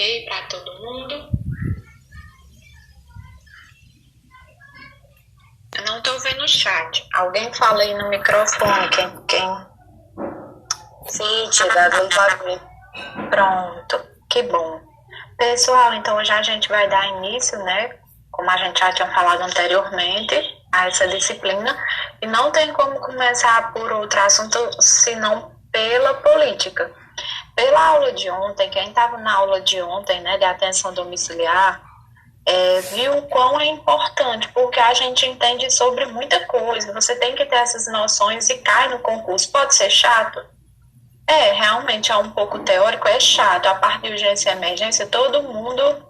ok para todo mundo? Eu não estou vendo o chat. Alguém fala aí no microfone, quem? Sim, tia, dá para ver. Pronto, que bom. Pessoal, então hoje a gente vai dar início, né? Como a gente já tinha falado anteriormente, a essa disciplina. E não tem como começar por outro assunto senão pela política. Pela aula de ontem, quem estava na aula de ontem, né, de atenção domiciliar, viu o quão é importante, porque a gente entende sobre muita coisa. Você tem que ter essas noções e cai no concurso. Pode ser chato? Realmente é um pouco teórico, é chato. A parte de urgência e emergência, todo mundo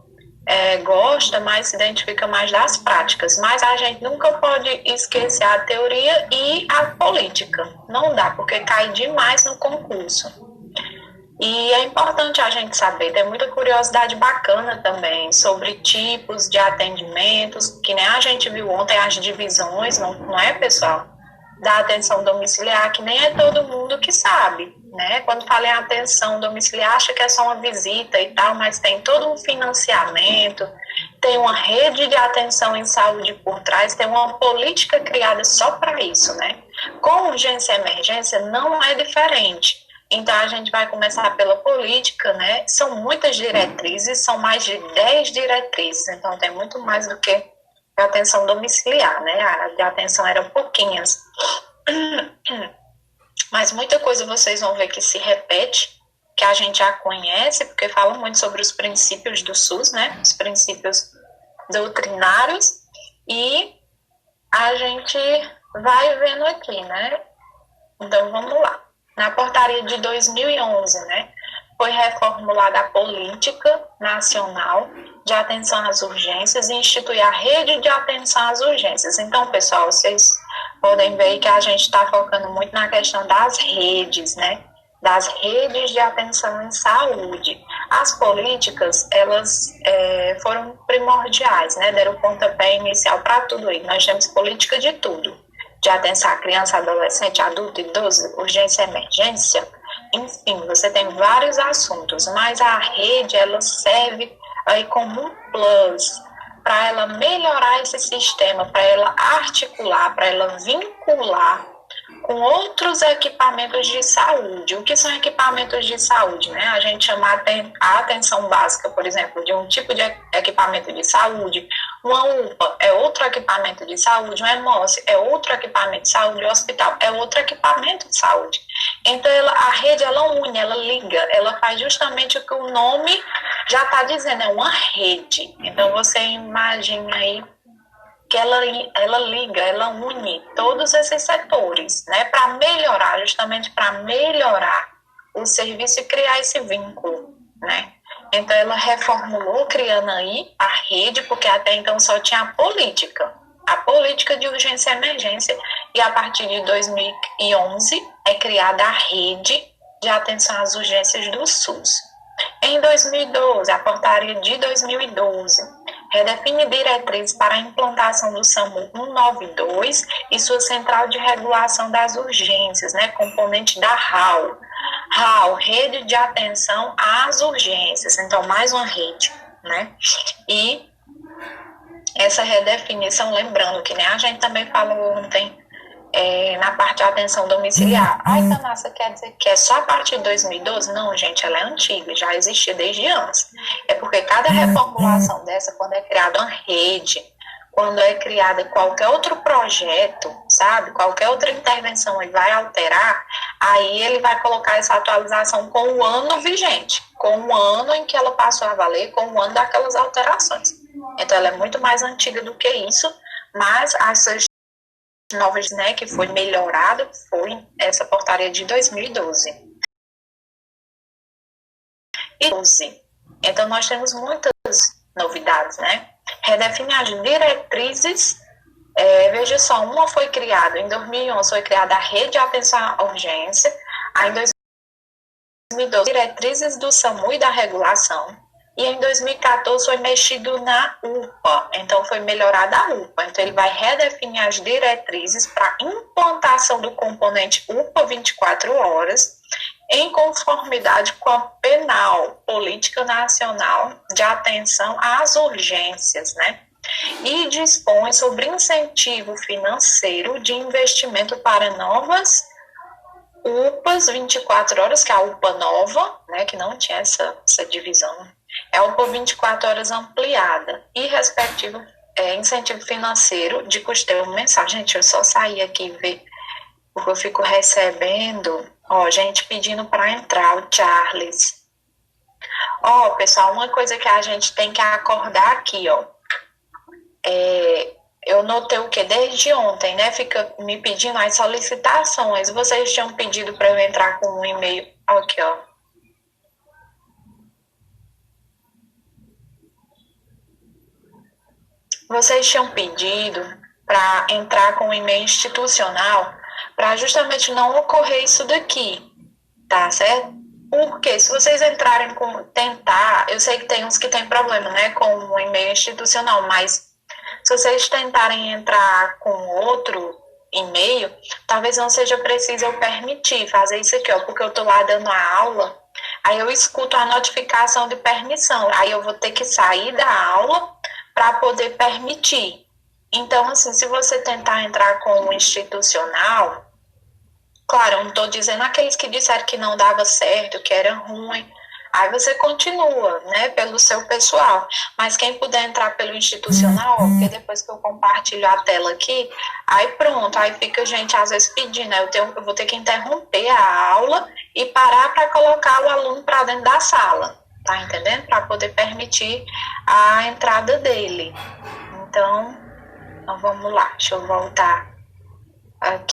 gosta, mas se identifica mais das práticas. Mas a gente nunca pode esquecer a teoria e a política. Não dá, porque cai demais no concurso. E é importante a gente saber, tem muita curiosidade bacana também sobre tipos de atendimentos, que nem a gente viu ontem as divisões, não é, pessoal? Da atenção domiciliar, que nem é todo mundo que sabe, né? Quando fala em atenção domiciliar, acha que é só uma visita e tal, mas tem todo um financiamento, tem uma rede de atenção em saúde por trás, tem uma política criada só para isso, né? Com urgência e emergência não é diferente. Então, a gente vai começar pela política, né? São muitas diretrizes, são mais de 10 diretrizes, então tem muito mais do que a atenção domiciliar, né? A de atenção eram pouquinhas. Mas muita coisa vocês vão ver que se repete, que a gente já conhece, porque fala muito sobre os princípios do SUS, né? Os princípios doutrinários, e a gente vai vendo aqui, né? Então, vamos lá. Na portaria de 2011, né, foi reformulada a Política Nacional de Atenção às Urgências e institui a Rede de Atenção às Urgências. Então, pessoal, vocês podem ver que a gente está focando muito na questão das redes, né, das redes de atenção em saúde. As políticas, elas foram primordiais, né, deram pontapé inicial para tudo aí. Nós temos política de tudo. De atenção à criança, adolescente, adulto, idoso, urgência e emergência, enfim, você tem vários assuntos, mas a rede, ela serve aí como um plus para ela melhorar esse sistema, para ela articular, para ela vincular com outros equipamentos de saúde. O que são equipamentos de saúde, né? A gente chama a atenção básica, por exemplo, de um tipo de equipamento de saúde. Uma UPA é outro equipamento de saúde, um EMOS é outro equipamento de saúde, o hospital é outro equipamento de saúde. Então, a rede, ela une, ela liga, ela faz justamente o que o nome já está dizendo, é uma rede. Então, você imagina aí que ela liga, ela une todos esses setores, né, para melhorar, justamente para melhorar o serviço e criar esse vínculo, né. Então, ela reformulou, criando aí a rede, porque até então só tinha a política de urgência e emergência, e a partir de 2011 é criada a rede de atenção às urgências do SUS. Em 2012, a portaria de 2012 redefine diretrizes para a implantação do SAMU 192 e sua central de regulação das urgências, né, componente da RAU. RAU, Rede de Atenção às Urgências, então mais uma rede, né? E essa redefinição, lembrando que, né, a gente também falou ontem na parte de atenção domiciliar. Ai, Tanassa, quer dizer que é só a partir de 2012? Não, gente, ela é antiga, já existia desde antes. É porque cada reformulação dessa, quando é criada uma rede, quando é criada qualquer outro projeto, sabe, qualquer outra intervenção e vai alterar, aí ele vai colocar essa atualização com o ano vigente, com o ano em que ela passou a valer, com o ano daquelas alterações. Então, ela é muito mais antiga do que isso, mas essas novas, né, que foi melhorada, foi essa portaria de 2012. Então, nós temos muitas novidades, né? Redefine as diretrizes, veja só, uma foi criada, em 2011 foi criada a Rede de Atenção à Urgência, aí em 2012, diretrizes do SAMU e da regulação, e em 2014 foi mexido na UPA, então foi melhorada a UPA. Então ele vai redefinir as diretrizes para implantação do componente UPA 24 horas, em conformidade com a nacional, política nacional de atenção às urgências, né? E dispõe sobre incentivo financeiro de investimento para novas UPAs 24 horas, que é a UPA nova, né, que não tinha essa divisão, é a UPA 24 horas ampliada, e respectivo incentivo financeiro de custeio mensal. Gente, eu só saí aqui e ver, porque eu fico recebendo, gente pedindo para entrar, o Charles. Pessoal, uma coisa que a gente tem que acordar aqui, eu notei o que desde ontem, né? Fica me pedindo as solicitações. Vocês tinham pedido para eu entrar com um e-mail. Aqui, Vocês tinham pedido para entrar com um e-mail institucional para justamente não ocorrer isso daqui, tá certo? Porque se vocês entrarem com tentar, eu sei que tem uns que tem problema, né, com um e-mail institucional, mas se vocês tentarem entrar com outro e-mail, talvez não seja preciso eu permitir fazer isso aqui, porque eu tô lá dando a aula, aí eu escuto a notificação de permissão, aí eu vou ter que sair da aula para poder permitir. Então, assim, se você tentar entrar com o institucional, claro, eu não estou dizendo aqueles que disseram que não dava certo, que era ruim, aí você continua, né, pelo seu pessoal. Mas quem puder entrar pelo institucional, porque depois que eu compartilho a tela aqui, aí pronto, aí fica gente às vezes pedindo, eu vou ter que interromper a aula e parar para colocar o aluno para dentro da sala, tá entendendo? Para poder permitir a entrada dele. Então vamos lá, deixa eu voltar aqui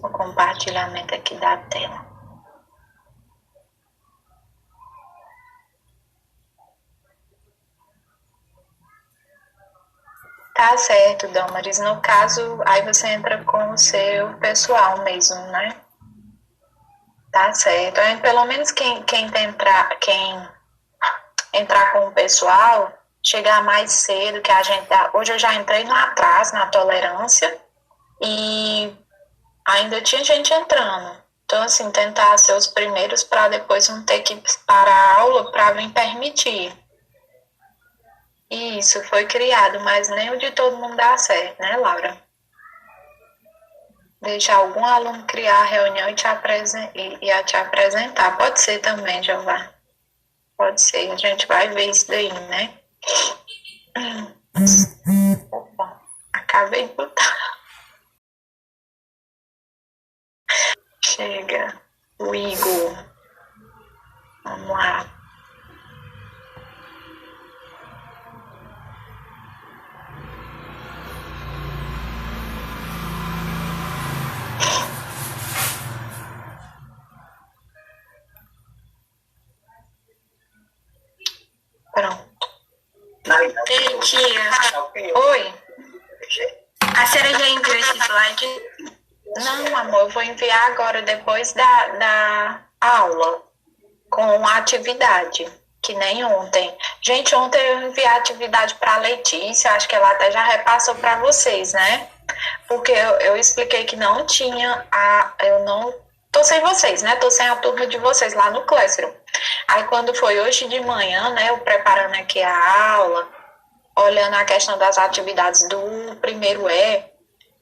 para o compartilhamento aqui da tela. Tá certo, Damaris. No caso, aí você entra com o seu pessoal mesmo, né? Tá certo. Aí, pelo menos quem entrar com o pessoal, chegar mais cedo, que a gente hoje eu já entrei no atraso, na tolerância, e ainda tinha gente entrando. Então, assim, tentar ser os primeiros para depois não ter que parar a aula para me permitir. Isso, foi criado, mas nem o de todo mundo dá certo, né, Laura? Deixar algum aluno criar a reunião e te apresentar. Pode ser também, Jeová. Pode ser, a gente vai ver isso daí, né? Opa, acabei de botar. Chega, o Igor. Vamos lá. Pronto. Ei, tia. Oi? A senhora já enviou esse slide? Não, amor, eu vou enviar agora, depois da aula, com a atividade, que nem ontem. Gente, ontem eu enviei a atividade para a Letícia, acho que ela até já repassou para vocês, né? Porque eu expliquei que não tinha eu não tô sem vocês, né? Tô sem a turma de vocês lá no Classroom. Aí quando foi hoje de manhã, né, eu preparando aqui a aula, olhando a questão das atividades do primeiro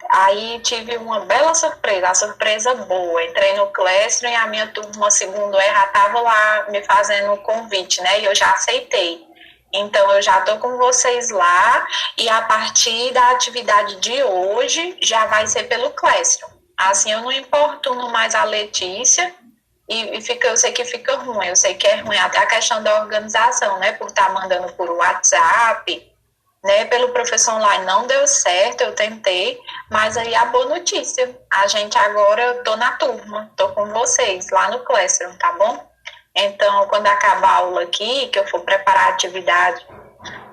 aí tive uma bela surpresa, a surpresa boa. Entrei no Classroom e a minha turma segundo já estava lá me fazendo o convite, né, e eu já aceitei. Então, eu já estou com vocês lá e a partir da atividade de hoje já vai ser pelo Classroom. Assim, eu não importuno mais a Letícia e eu sei que fica ruim, eu sei que é ruim até a questão da organização, né, por estar mandando por WhatsApp, né, pelo professor online não deu certo, eu tentei, mas aí a boa notícia, a gente agora, eu tô na turma, tô com vocês lá no Classroom, tá bom? Então, quando acabar a aula aqui, que eu for preparar a atividade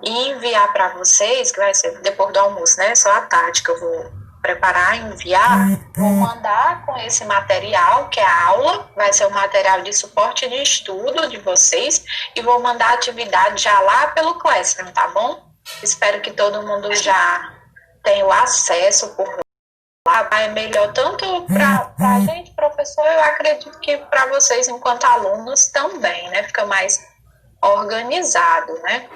e enviar para vocês, que vai ser depois do almoço, né, só à tarde que eu vou preparar e enviar, vou mandar com esse material, que é a aula, vai ser o material de suporte de estudo de vocês, e vou mandar a atividade já lá pelo Classroom, tá bom? Espero que todo mundo já tenha o acesso por lá, é melhor tanto para a gente, professor, eu acredito que para vocês, enquanto alunos, também, né? Fica mais organizado, né?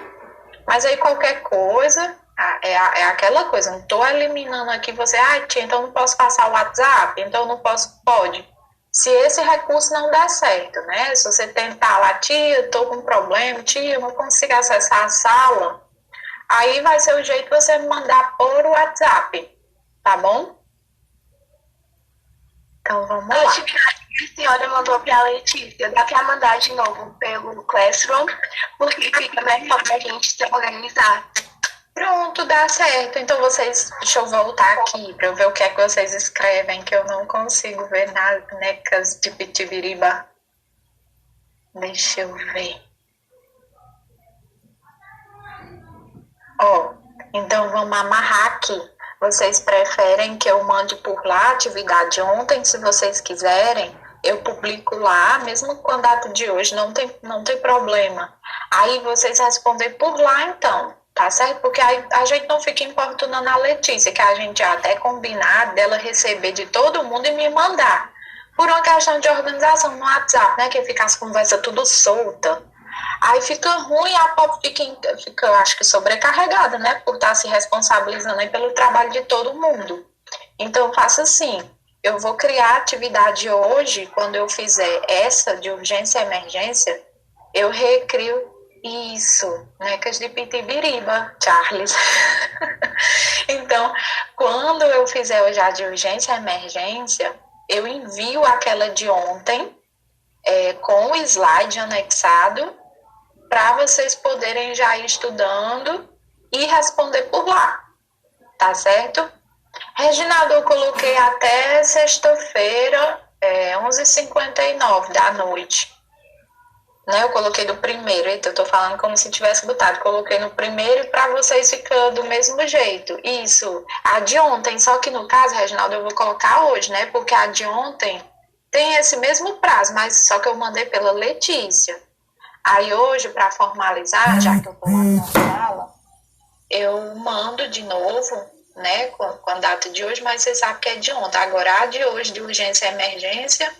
Mas aí qualquer coisa, é aquela coisa, não estou eliminando aqui você, tia, então não posso passar o WhatsApp, então não posso, pode. Se esse recurso não der certo, né? Se você tentar lá, tia, estou com um problema, tia, não consigo acessar a sala, aí vai ser o jeito de você me mandar por WhatsApp, tá bom? Então vamos lá. Acho que a senhora mandou para a Letícia, dá para mandar de novo pelo Classroom, porque fica melhor para a gente se organizar. Pronto, dá certo. Então vocês, deixa eu voltar aqui para eu ver o que é que vocês escrevem, que eu não consigo ver nas necas de Pitibiriba. Deixa eu ver. Então vamos amarrar aqui. Vocês preferem que eu mande por lá a atividade ontem? Se vocês quiserem, eu publico lá, mesmo com a data de hoje, não tem problema. Aí vocês respondem por lá, então, tá certo? Porque aí a gente não fica importunando a Letícia, que a gente já até combinar dela receber de todo mundo e me mandar. Por uma questão de organização no WhatsApp, né? Que fica as conversas tudo solta. Aí fica ruim, a Pop fica, acho que, sobrecarregada, né? Por estar se responsabilizando aí pelo trabalho de todo mundo. Então, eu faço assim, eu vou criar a atividade hoje, quando eu fizer essa de urgência e emergência, eu recrio isso, necas de Pitibiriba, Charles. Então, quando eu fizer hoje a de urgência e emergência, eu envio aquela de ontem, com o slide anexado, para vocês poderem já ir estudando e responder por lá, tá certo? Reginaldo, eu coloquei até sexta-feira, 11h59 da noite. Né? Eu coloquei do primeiro, eita, eu tô falando como se tivesse botado. Coloquei no primeiro para vocês ficar do mesmo jeito. Isso, a de ontem, só que no caso, Reginaldo, eu vou colocar hoje, né? Porque a de ontem tem esse mesmo prazo, mas só que eu mandei pela Letícia. Aí hoje, para formalizar, já que eu estou lá na sala, eu mando de novo, né, com a data de hoje, mas você sabe que é de ontem. Agora, a de hoje, de urgência e emergência,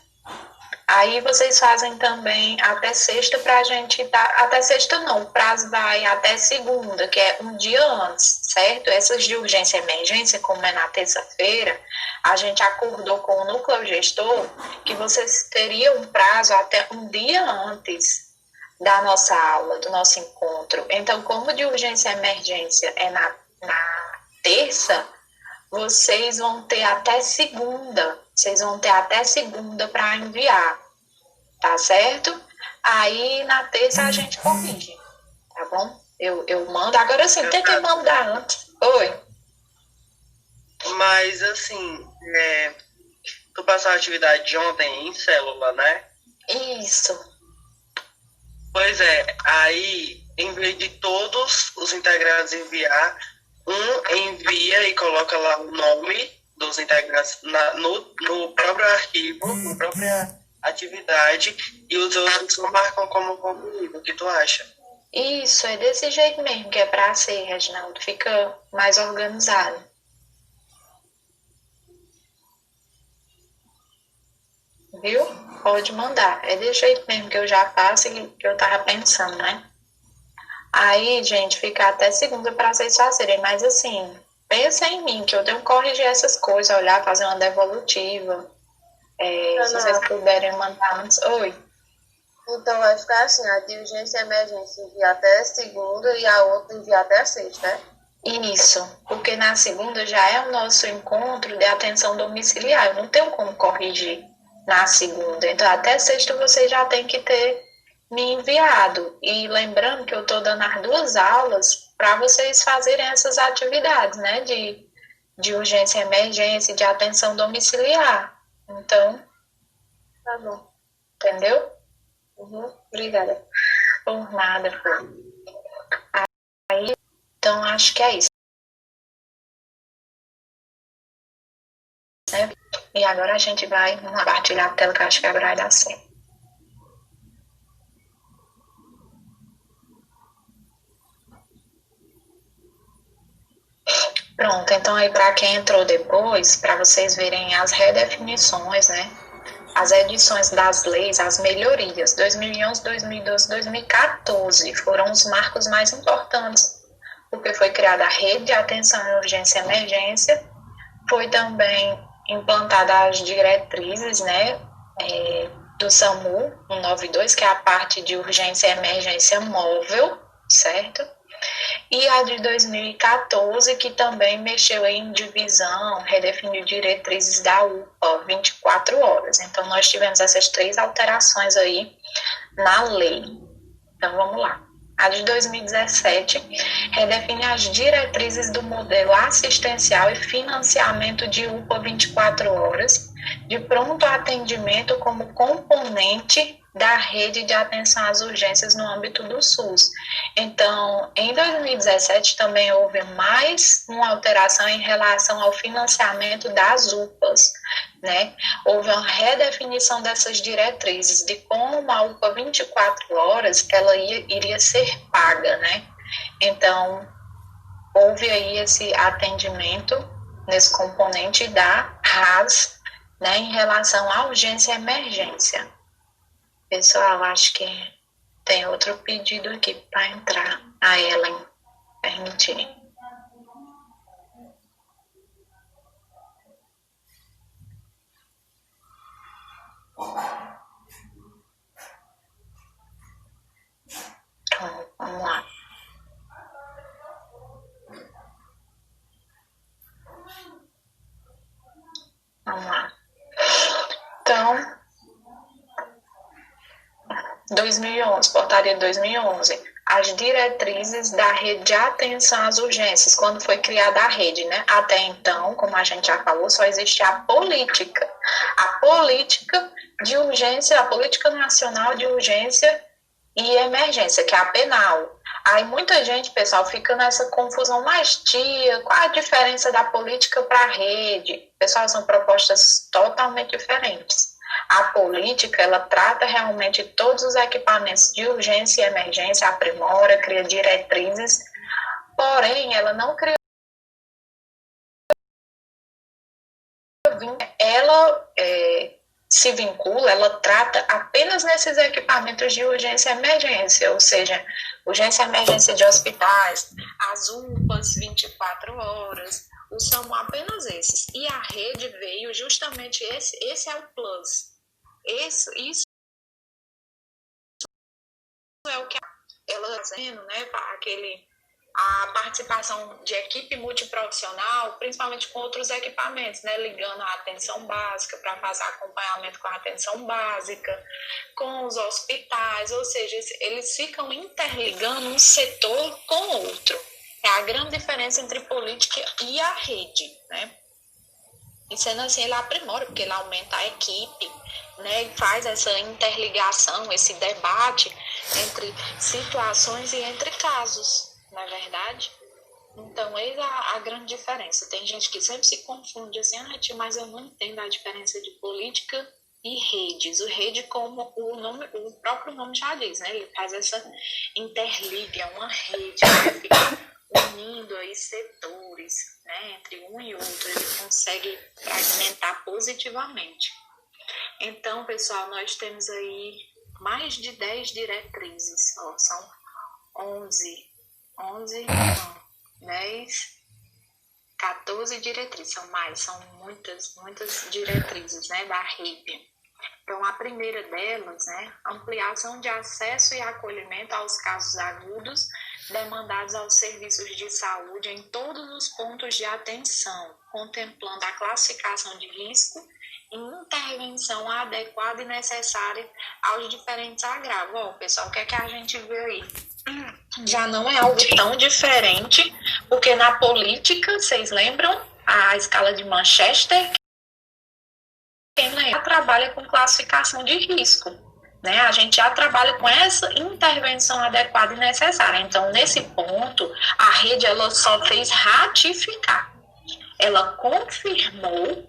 aí vocês fazem também até sexta pra gente dar, até sexta não, o prazo vai até segunda, que é um dia antes, certo? Essas de urgência e emergência, como é na terça-feira, a gente acordou com o núcleo gestor que vocês teriam um prazo até um dia antes da nossa aula, do nosso encontro. Então, como de urgência e emergência é na terça, vocês vão ter até segunda. Vocês vão ter até segunda para enviar, tá certo? Aí, na terça, a gente corrige, tá bom? Eu mando. Agora, sim, tem que mandar antes. Oi. Mas, assim, tu passou a atividade de ontem em célula, né? Isso. Pois é, aí, em vez de todos os integrantes enviar, um envia e coloca lá o nome dos integrantes no próprio arquivo, na própria atividade, e os outros só marcam como concluído. O que tu acha? Isso, é desse jeito mesmo que é pra ser, Reginaldo. Fica mais organizado. Viu? Pode mandar. É desse jeito mesmo que eu já faço e que eu tava pensando, né? Aí, gente, fica até segunda para vocês fazerem. Mas assim, pensa em mim, que eu tenho que corrigir essas coisas, olhar, fazer uma devolutiva. Se vocês puderem mandar antes. Oi. Então vai ficar assim, a de urgência e emergência envia até segunda e a outra envia até sexta, né? Isso, porque na segunda já é o nosso encontro de atenção domiciliar. Eu não tenho como corrigir na segunda. Então, até sexta você já tem que ter me enviado. E lembrando que eu estou dando as 2 aulas para vocês fazerem essas atividades, né? De urgência e emergência, de atenção domiciliar. Então, Tá bom. entendeu? Obrigada. Por nada, pô. Aí, então, acho que é isso. Né? E agora a gente vai compartilhar a tela, que eu acho que agora vai dar certo. Pronto, então aí para quem entrou depois, para vocês verem as redefinições, né, as edições das leis, as melhorias, 2011, 2012, 2014, foram os marcos mais importantes, porque foi criada a rede de atenção em urgência e emergência, foi também implantada as diretrizes, né, do SAMU 192, que é a parte de urgência e emergência móvel, certo? E a de 2014, que também mexeu em divisão, redefiniu diretrizes da UPA, 24 horas. Então, nós tivemos essas 3 alterações aí na lei. Então, vamos lá. A de 2017 redefine as diretrizes do modelo assistencial e financiamento de UPA 24 horas, de pronto atendimento como componente da rede de atenção às urgências no âmbito do SUS. Então, em 2017 também houve mais uma alteração em relação ao financiamento das UPAs, né? Houve uma redefinição dessas diretrizes, de como a UPA 24 horas ela iria ser paga, né? Então, houve aí esse atendimento nesse componente da RAS, né, em relação à urgência e emergência. Pessoal, acho que tem outro pedido aqui para entrar. A Ellen, permitir. Então, vamos lá. Vamos lá. Então, 2011, portaria de 2011, as diretrizes da rede de atenção às urgências, quando foi criada a rede, né? Até então, como a gente já falou, só existia a política de urgência, a política nacional de urgência e emergência, que é a penal. Aí muita gente, pessoal, fica nessa confusão, mas tia, qual a diferença da política para a rede? Pessoal, são propostas totalmente diferentes. A política, ela trata realmente todos os equipamentos de urgência e emergência, aprimora, cria diretrizes, porém, ela não cria. Ela se vincula, ela trata apenas nesses equipamentos de urgência e emergência, ou seja, urgência e emergência de hospitais, as UPAs 24 horas, o SAMU, apenas esses. E a rede veio justamente, esse é o plus. Isso é o que ela está fazendo, né, a participação de equipe multiprofissional, principalmente com outros equipamentos, né, ligando a atenção básica para fazer acompanhamento com a atenção básica, com os hospitais, ou seja, eles ficam interligando um setor com outro. É a grande diferença entre política e a rede, né? E sendo assim, ele aprimora, porque ele aumenta a equipe, né, e faz essa interligação, esse debate entre situações e entre casos, não é verdade? Então, eis a grande diferença. Tem gente que sempre se confunde assim, mas eu não entendo a diferença de política e redes. O rede, como o próprio nome já diz, né, ele faz essa interliga, uma rede, né, fica unindo aí setores, né, entre um e outro, ele consegue fragmentar positivamente. Então, pessoal, nós temos aí mais de 10 diretrizes, são 10, 14 diretrizes, são muitas diretrizes, né, da rede. Então, a primeira delas, né, ampliação de acesso e acolhimento aos casos agudos demandados aos serviços de saúde em todos os pontos de atenção, contemplando a classificação de risco e intervenção adequada e necessária aos diferentes agravos. Ó, pessoal, o que é que a gente vê aí? Já não é algo tão diferente, porque na política, vocês lembram a escala de Manchester? Quem lembra trabalha com classificação de risco, né? A gente já trabalha com essa intervenção adequada e necessária. Então, nesse ponto, a rede ela só fez ratificar. Ela confirmou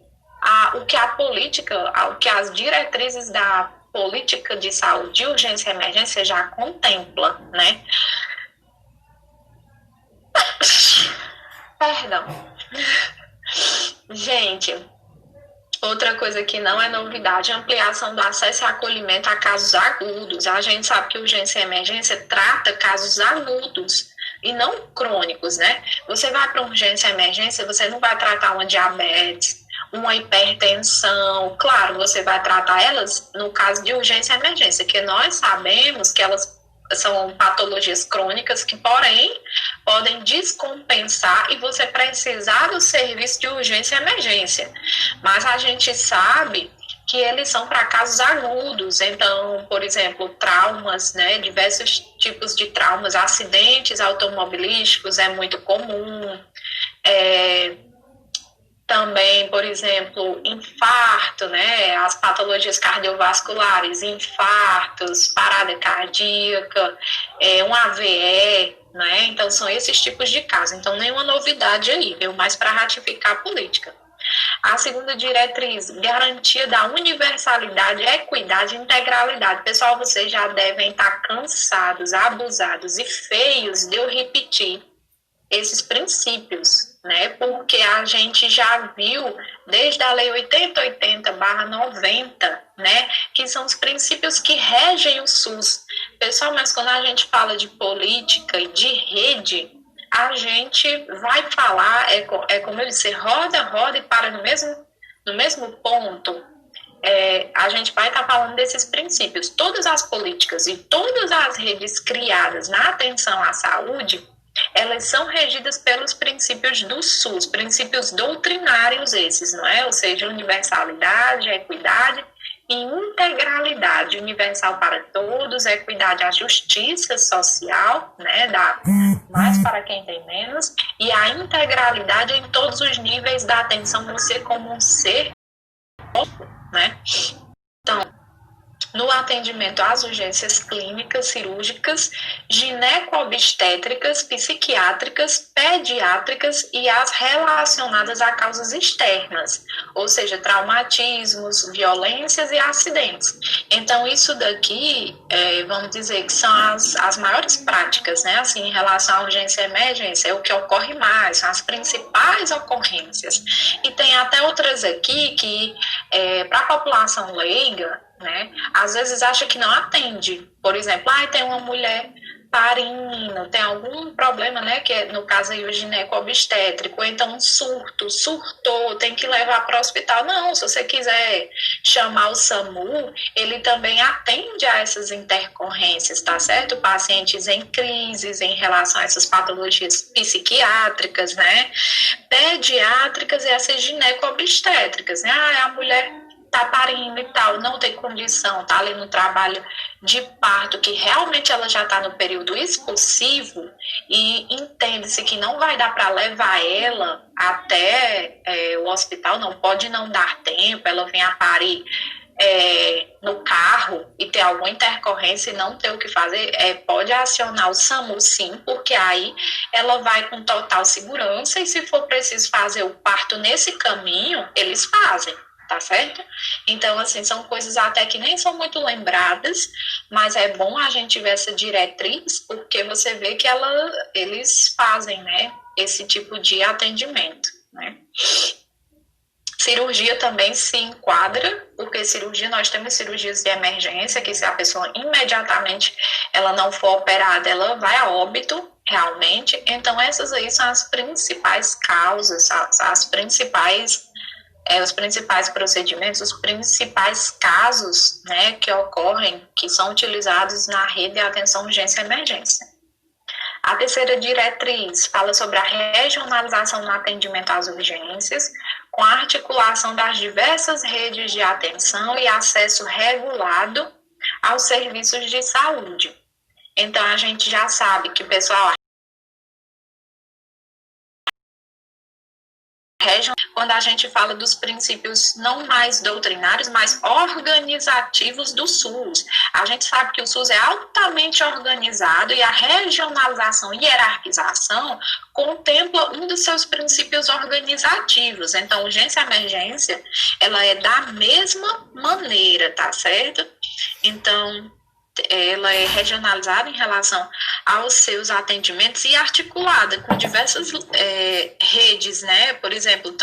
o que a política, o que as diretrizes da política de saúde, urgência e emergência já contempla, né? Perdão. Gente, Outra coisa que não é novidade, ampliação do acesso e acolhimento a casos agudos. A gente sabe que urgência e emergência trata casos agudos e não crônicos, né? Você vai para urgência e emergência, você não vai tratar uma diabetes, uma hipertensão. Claro, você vai tratar elas no caso de urgência e emergência, que nós sabemos que elas são patologias crônicas que, porém, podem descompensar e você precisar do serviço de urgência e emergência. Mas a gente sabe que eles são para casos agudos, então, por exemplo, traumas, né, diversos tipos de traumas, acidentes automobilísticos é muito comum, também, por exemplo, infarto, né, as patologias cardiovasculares, infartos, parada cardíaca, um AVE, né, então são esses tipos de casos. Então, nenhuma novidade aí, viu, mas para ratificar a política. A segunda diretriz, garantia da universalidade, equidade e integralidade. Pessoal, vocês já devem estar cansados, abusados e feios de eu repetir esses princípios, né? Porque a gente já viu desde a Lei 8080/90, né? Que são os princípios que regem o SUS. Pessoal, mas quando a gente fala de política e de rede, a gente vai falar, como eu disse, roda e para no mesmo ponto. A gente vai estar falando desses princípios. Todas as políticas e todas as redes criadas na atenção à saúde, elas são regidas pelos princípios do SUS, princípios doutrinários esses, não é? Ou seja, universalidade, equidade e integralidade, universal para todos, equidade à justiça social, né, dá mais para quem tem menos, e a integralidade em todos os níveis da atenção, você como um ser, né? Então, no atendimento às urgências clínicas, cirúrgicas, gineco-obstétricas, psiquiátricas, pediátricas e as relacionadas a causas externas, ou seja, traumatismos, violências e acidentes. Então, isso daqui, vamos dizer que são as maiores práticas, né, assim, em relação à urgência e emergência, é o que ocorre mais, são as principais ocorrências. E tem até outras aqui que, para a população leiga, né, às vezes acha que não atende. Por exemplo, tem uma mulher parindo, tem algum problema, né, que no caso aí o gineco-obstétrico, ou então um surtou, tem que levar para o hospital. Não, se você quiser chamar o SAMU, ele também atende a essas intercorrências, tá certo? Pacientes em crises em relação a essas patologias psiquiátricas, né, pediátricas e essas gineco-obstétricas, né, a mulher tá parindo e tal, não tem condição, tá ali no trabalho de parto, que realmente ela já tá no período expulsivo e entende-se que não vai dar para levar ela até o hospital, não pode não dar tempo, ela vem a parir no carro e ter alguma intercorrência e não ter o que fazer, pode acionar o SAMU sim, porque aí ela vai com total segurança e se for preciso fazer o parto nesse caminho, eles fazem. Tá certo? Então, assim, são coisas até que nem são muito lembradas, mas é bom a gente ver essa diretriz, porque você vê que eles fazem, né, esse tipo de atendimento, né? Cirurgia também se enquadra, porque cirurgia, nós temos cirurgias de emergência, que se a pessoa imediatamente ela não for operada, ela vai a óbito, realmente. Então, essas aí são as principais causas, os principais procedimentos, os principais casos, né, que ocorrem, que são utilizados na rede de atenção urgência e emergência. A terceira diretriz fala sobre a regionalização no atendimento às urgências, com a articulação das diversas redes de atenção e acesso regulado aos serviços de saúde. Então, a gente já sabe que, pessoal, quando a gente fala dos princípios não mais doutrinários, mas organizativos do SUS. A gente sabe que o SUS é altamente organizado e a regionalização e hierarquização contempla um dos seus princípios organizativos. Então, urgência e emergência, ela é da mesma maneira, tá certo? Então, ela é regionalizada em relação aos seus atendimentos e articulada com diversas redes, né? Por exemplo,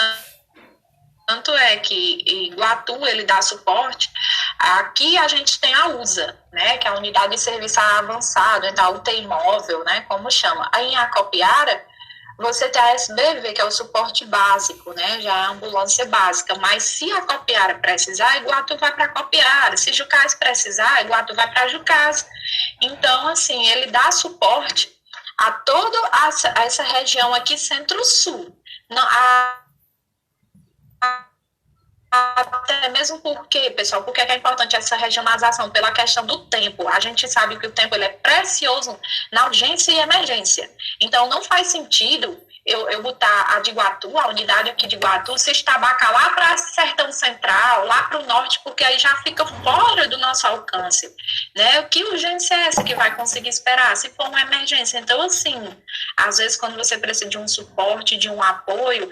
Tanto é que Iguatu, ele dá suporte. Aqui a gente tem a USA, né, que é a Unidade de Serviço Avançado, então a UTI móvel, né, como chama. Aí em Acopiara, você tem a SBV, que é o suporte básico, né, já é a ambulância básica. Mas se a Acopiara precisar, Iguatu vai para Acopiara. Se Jucás precisar, Iguatu vai para Jucás. Então, assim, ele dá suporte a toda essa região aqui centro-sul. Até mesmo porque, pessoal, porque é importante essa regionalização? Pela questão do tempo. A gente sabe que o tempo ele é precioso na urgência e emergência. Então, não faz sentido eu botar a de Iguatu, a unidade aqui de Iguatu, se estabacar lá para Sertão Central, lá para o norte, porque aí já fica fora do nosso alcance. Né? Que urgência é essa que vai conseguir esperar? Se for uma emergência. Então, assim, às vezes, quando você precisa de um suporte, de um apoio,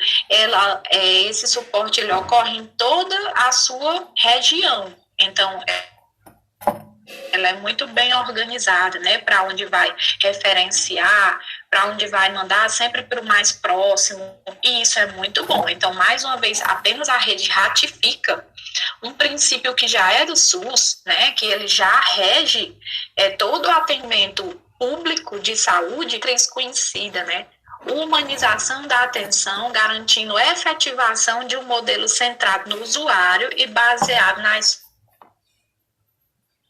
esse suporte ele ocorre em toda a sua região. Então, ela é muito bem organizada, né? Para onde vai referenciar, para onde vai mandar sempre para o mais próximo, e isso é muito bom. Então, mais uma vez, apenas a rede ratifica um princípio que já é do SUS, né? Que ele já rege todo o atendimento público de saúde, conhecida, né? Humanização da atenção, garantindo a efetivação de um modelo centrado no usuário e baseado nas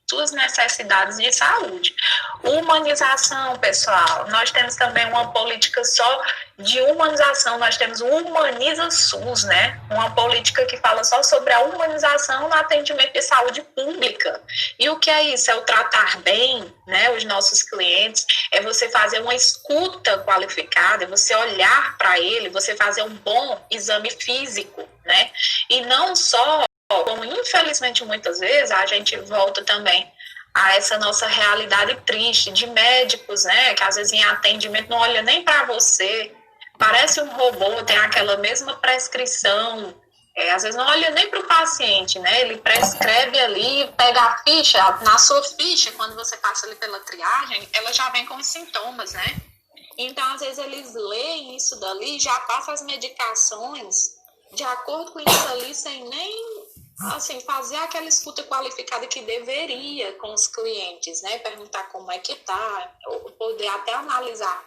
suas necessidades de saúde. Humanização, pessoal, nós temos também uma política só de humanização, nós temos o Humaniza SUS, né? Uma política que fala só sobre a humanização no atendimento de saúde pública. E o que é isso? É o tratar bem, né, os nossos clientes, é você fazer uma escuta qualificada, é você olhar para ele, você fazer um bom exame físico, né? E não só como infelizmente muitas vezes a gente volta também a essa nossa realidade triste de médicos, né, que às vezes em atendimento não olha nem para você, parece um robô, tem aquela mesma prescrição, às vezes não olha nem para o paciente, né, ele prescreve ali, pega a ficha, na sua ficha, quando você passa ali pela triagem, ela já vem com os sintomas, né, então às vezes eles leem isso dali, já passam as medicações de acordo com isso ali, sem nem assim, fazer aquela escuta qualificada que deveria com os clientes, né? Perguntar como é que tá, poder até analisar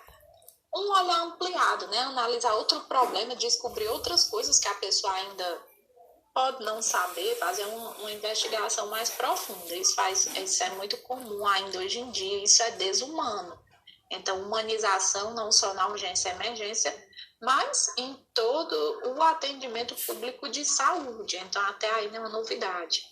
um olhar ampliado, né? Analisar outro problema, descobrir outras coisas que a pessoa ainda pode não saber, fazer uma investigação mais profunda. Isso é muito comum ainda hoje em dia, isso é desumano. Então, humanização não só na urgência e emergência, mas em todo o atendimento público de saúde. Então, até aí é uma novidade.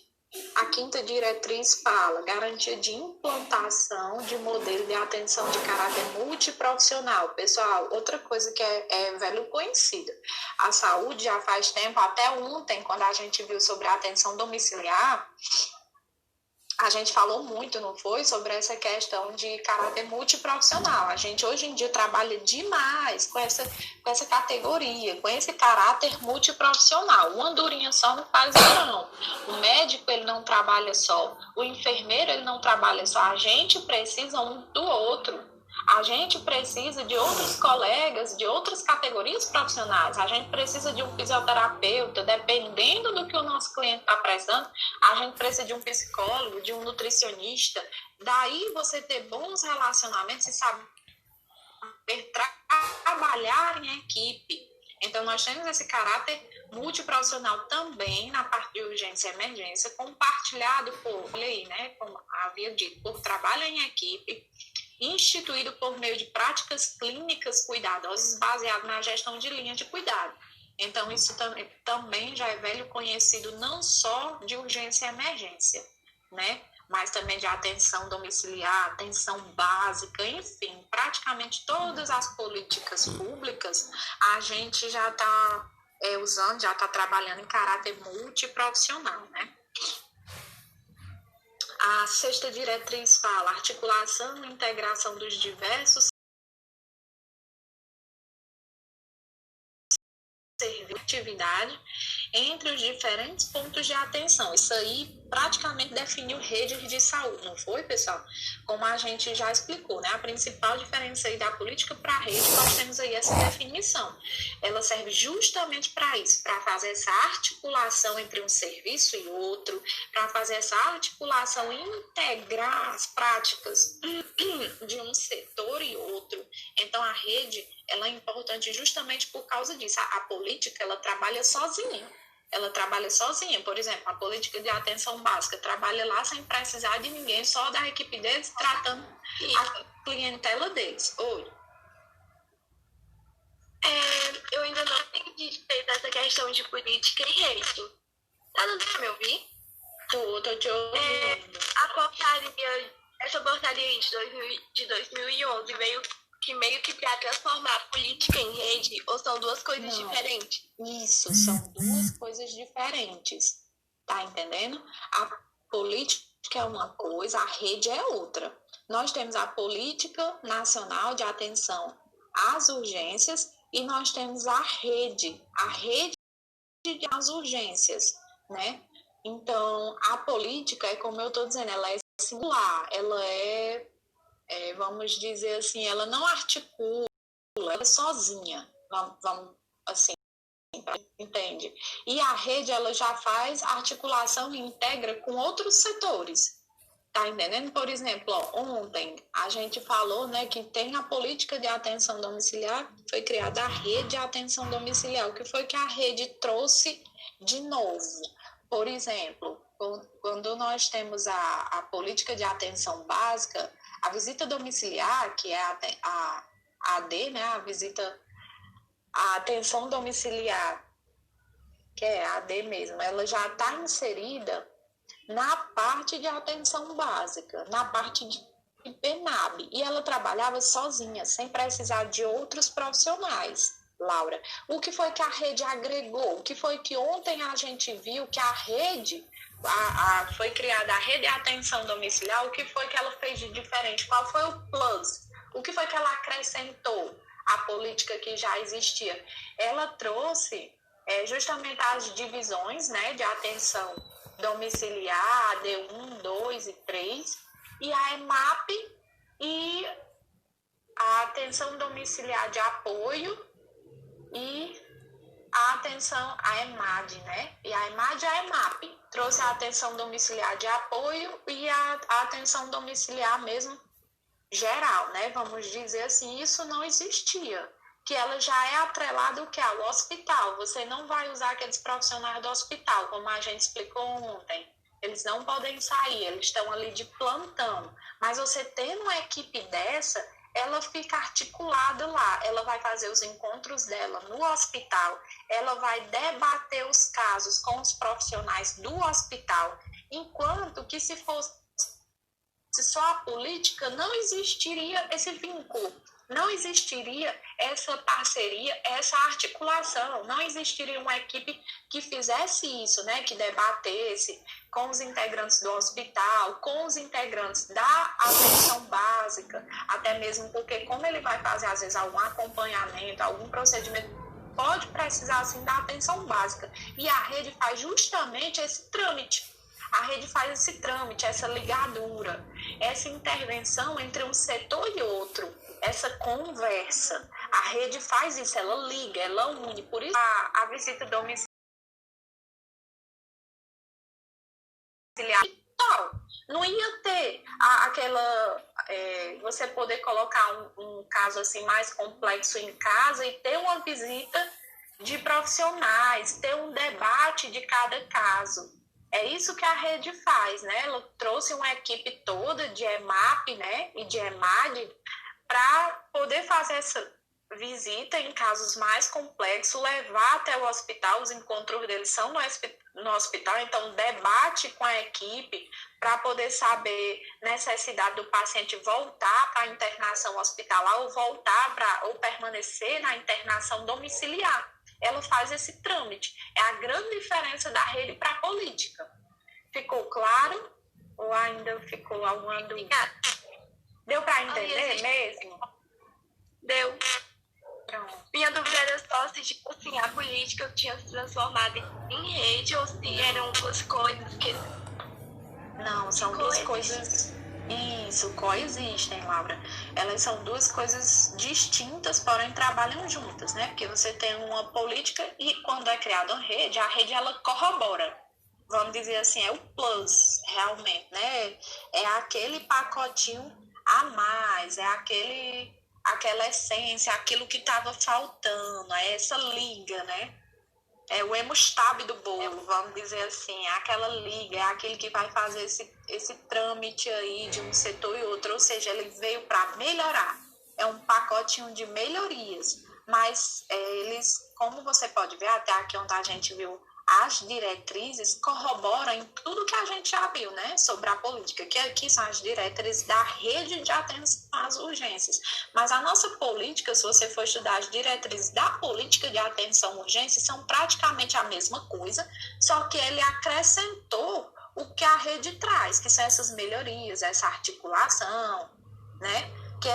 A quinta diretriz fala garantia de implantação de modelo de atenção de caráter multiprofissional. Pessoal, outra coisa que é velho conhecida. A saúde já faz tempo, até ontem, quando a gente viu sobre a atenção domiciliar, a gente falou muito, não foi, sobre essa questão de caráter multiprofissional. A gente hoje em dia trabalha demais com essa categoria, com esse caráter multiprofissional. Uma andorinha só não faz não. O médico, ele não trabalha só. O enfermeiro, ele não trabalha só. A gente precisa um do outro. A gente precisa de outros colegas, de outras categorias profissionais. A gente precisa de um fisioterapeuta, dependendo do que o nosso cliente está precisando. A gente precisa de um psicólogo, de um nutricionista. Daí você ter bons relacionamentos e saber trabalhar em equipe. Então, nós temos esse caráter multiprofissional também na parte de urgência e emergência, compartilhado por, olha aí, né, como havia dito, por trabalho em equipe, instituído por meio de práticas clínicas cuidadosas baseado na gestão de linha de cuidado. Então, isso também já é velho conhecido não só de urgência e emergência, né? Mas também de atenção domiciliar, atenção básica, enfim, praticamente todas as políticas públicas a gente já está usando, já está trabalhando em caráter multiprofissional, né? A sexta diretriz fala articulação e integração dos diversos serviços atividade entre os diferentes pontos de atenção. Isso aí praticamente definiu redes de saúde, não foi, pessoal? Como a gente já explicou, né? A principal diferença aí da política para a rede, nós temos aí essa definição. Ela serve justamente para isso, para fazer essa articulação entre um serviço e outro, para fazer essa articulação e integrar as práticas de um setor e outro. Então, a rede, ela é importante justamente por causa disso. A política, ela trabalha sozinha. Por exemplo, a política de atenção básica trabalha lá sem precisar de ninguém, só da equipe deles, tratando a clientela deles. Oi. Eu ainda não entendi direito essa questão de política e rede. Tá dando pra me ouvir? Tô te ouvindo. Essa portaria aí de 2011 veio que para transformar a política em rede, ou são duas coisas diferentes? Isso, são duas coisas diferentes. Tá entendendo? A política é uma coisa, a rede é outra. Nós temos a Política Nacional de Atenção às Urgências e nós temos a rede das urgências, né? Então, a política, como eu estou dizendo, ela é singular, ela vamos dizer assim, ela não articula, ela é sozinha, vamos assim, entende? E a rede, ela já faz articulação e integra com outros setores, tá entendendo? Por exemplo, ontem a gente falou, né, que tem a política de atenção domiciliar, foi criada a rede de atenção domiciliar. O que foi que a rede trouxe de novo? Por exemplo, quando nós temos a política de atenção básica, a visita domiciliar, que é a AD, né, a atenção domiciliar, que é a AD mesmo, ela já está inserida na parte de atenção básica, na parte de PENAB, e ela trabalhava sozinha, sem precisar de outros profissionais. Laura, o que foi que a rede agregou? O que foi que ontem a gente viu que a rede, foi criada a rede de atenção domiciliar, o que foi que ela fez de diferente? Qual foi o plus? O que foi que ela acrescentou à política que já existia? Ela trouxe justamente as divisões, né, de atenção domiciliar, AD1, 2 e 3, e a EMAP e a atenção domiciliar de apoio e a atenção, a EMAD, né? E a EMAD e a EMAP trouxe a atenção domiciliar de apoio e a atenção domiciliar mesmo geral, né? Vamos dizer assim, isso não existia, que ela já é atrelada ao que? Ao hospital. Você não vai usar aqueles profissionais do hospital, como a gente explicou ontem. Eles não podem sair, eles estão ali de plantão. Mas você tendo uma equipe dessa, ela fica articulada lá. Ela vai fazer os encontros dela no hospital, ela vai debater os casos com os profissionais do hospital, enquanto que se fosse só a política, não existiria esse vínculo, não existiria essa parceria, essa articulação, não existiria uma equipe que fizesse isso, né, que debatesse com os integrantes do hospital, com os integrantes da atenção básica, até mesmo porque como ele vai fazer, às vezes, algum acompanhamento, algum procedimento, pode precisar, assim, da atenção básica. E a rede faz justamente esse trâmite. A rede faz esse trâmite, essa ligadura, essa intervenção entre um setor e outro, essa conversa. A rede faz isso, ela liga, ela une. Por isso a visita domiciliar não ia ter você poder colocar um caso assim mais complexo em casa e ter uma visita de profissionais, ter um debate de cada caso. É isso que a rede faz, né? Ela trouxe uma equipe toda de EMAP, né, e de EMAD para poder fazer essa visita em casos mais complexos, levar até o hospital, os encontros deles são no hospital, então debate com a equipe para poder saber necessidade do paciente voltar para a internação hospitalar ou permanecer na internação domiciliar. Ela faz esse trâmite. É a grande diferença da rede para a política. Ficou claro? Ou ainda ficou alguma dúvida? Deu para entender mesmo? Deu. Pronto. Minha dúvida era só se, tipo assim, a política tinha se transformado em rede ou se eram duas coisas que... Não, são duas coisas. Isso, coexistem, Laura. Elas são duas coisas distintas, porém trabalham juntas, né? Porque você tem uma política e quando é criada uma rede, a rede ela corrobora. Vamos dizer assim, é o plus, realmente, né? É aquele pacotinho a mais, é aquela essência, aquilo que estava faltando, é essa liga, né? É o hemostabe do bolo, vamos dizer assim, é aquela liga, é aquele que vai fazer esse trâmite aí de um setor e outro, ou seja, ele veio para melhorar, é um pacotinho de melhorias, mas eles, como você pode ver, até aqui onde a gente viu as diretrizes, corroboram em tudo que a gente já viu, né, sobre a política, que aqui são as diretrizes da rede de atenção às urgências. Mas a nossa política, se você for estudar as diretrizes da política de atenção à urgência, são praticamente a mesma coisa, só que ele acrescentou o que a rede traz, que são essas melhorias, essa articulação, né, que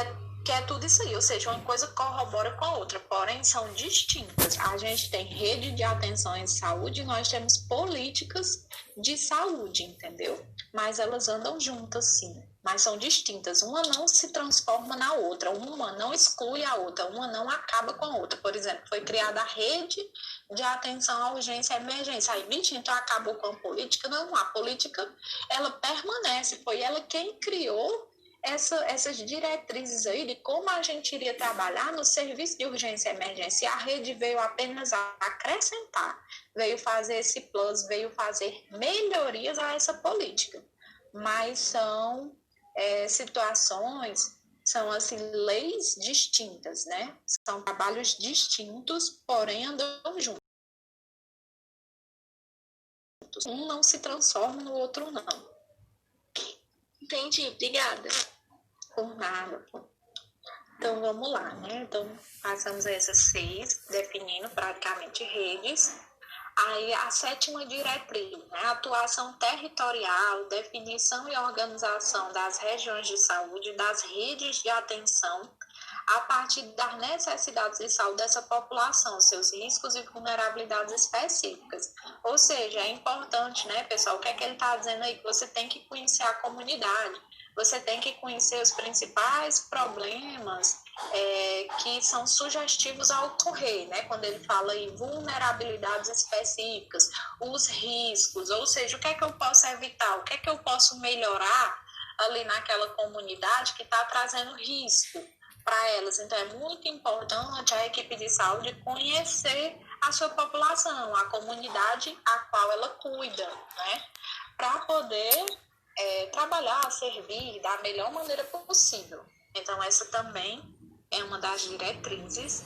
é tudo isso aí, ou seja, uma coisa corrobora com a outra, porém são distintas. A gente tem rede de atenção em saúde e nós temos políticas de saúde, entendeu? Mas elas andam juntas, sim, mas são distintas. Uma não se transforma na outra, uma não exclui a outra, uma não acaba com a outra. Por exemplo, foi criada a rede de atenção à urgência e emergência. Aí, bicho, então acabou com a política? Não, a política, ela permanece, foi ela quem criou essas diretrizes aí de como a gente iria trabalhar no serviço de urgência e emergência. E a rede veio apenas a acrescentar, veio fazer esse plus, veio fazer melhorias a essa política. Mas são situações, são assim, leis distintas, né? São trabalhos distintos, porém andam juntos. Um não se transforma no outro, não. Entendi, obrigada. Por nada. Então, vamos lá, né? Então, passamos a essas 6, definindo praticamente redes. Aí, a 7ª diretriz, né? Atuação territorial, definição e organização das regiões de saúde, das redes de atenção, a partir das necessidades de saúde dessa população, seus riscos e vulnerabilidades específicas. Ou seja, é importante, né, pessoal, o que é que ele está dizendo aí? Que você tem que conhecer a comunidade, você tem que conhecer os principais problemas que são sugestivos a ocorrer, né? Quando ele fala em vulnerabilidades específicas, os riscos, ou seja, o que é que eu posso evitar, o que é que eu posso melhorar ali naquela comunidade que está trazendo risco para elas. Então, é muito importante a equipe de saúde conhecer a sua população, a comunidade a qual ela cuida, né? Para poder trabalhar, servir da melhor maneira possível. Então, essa também é uma das diretrizes.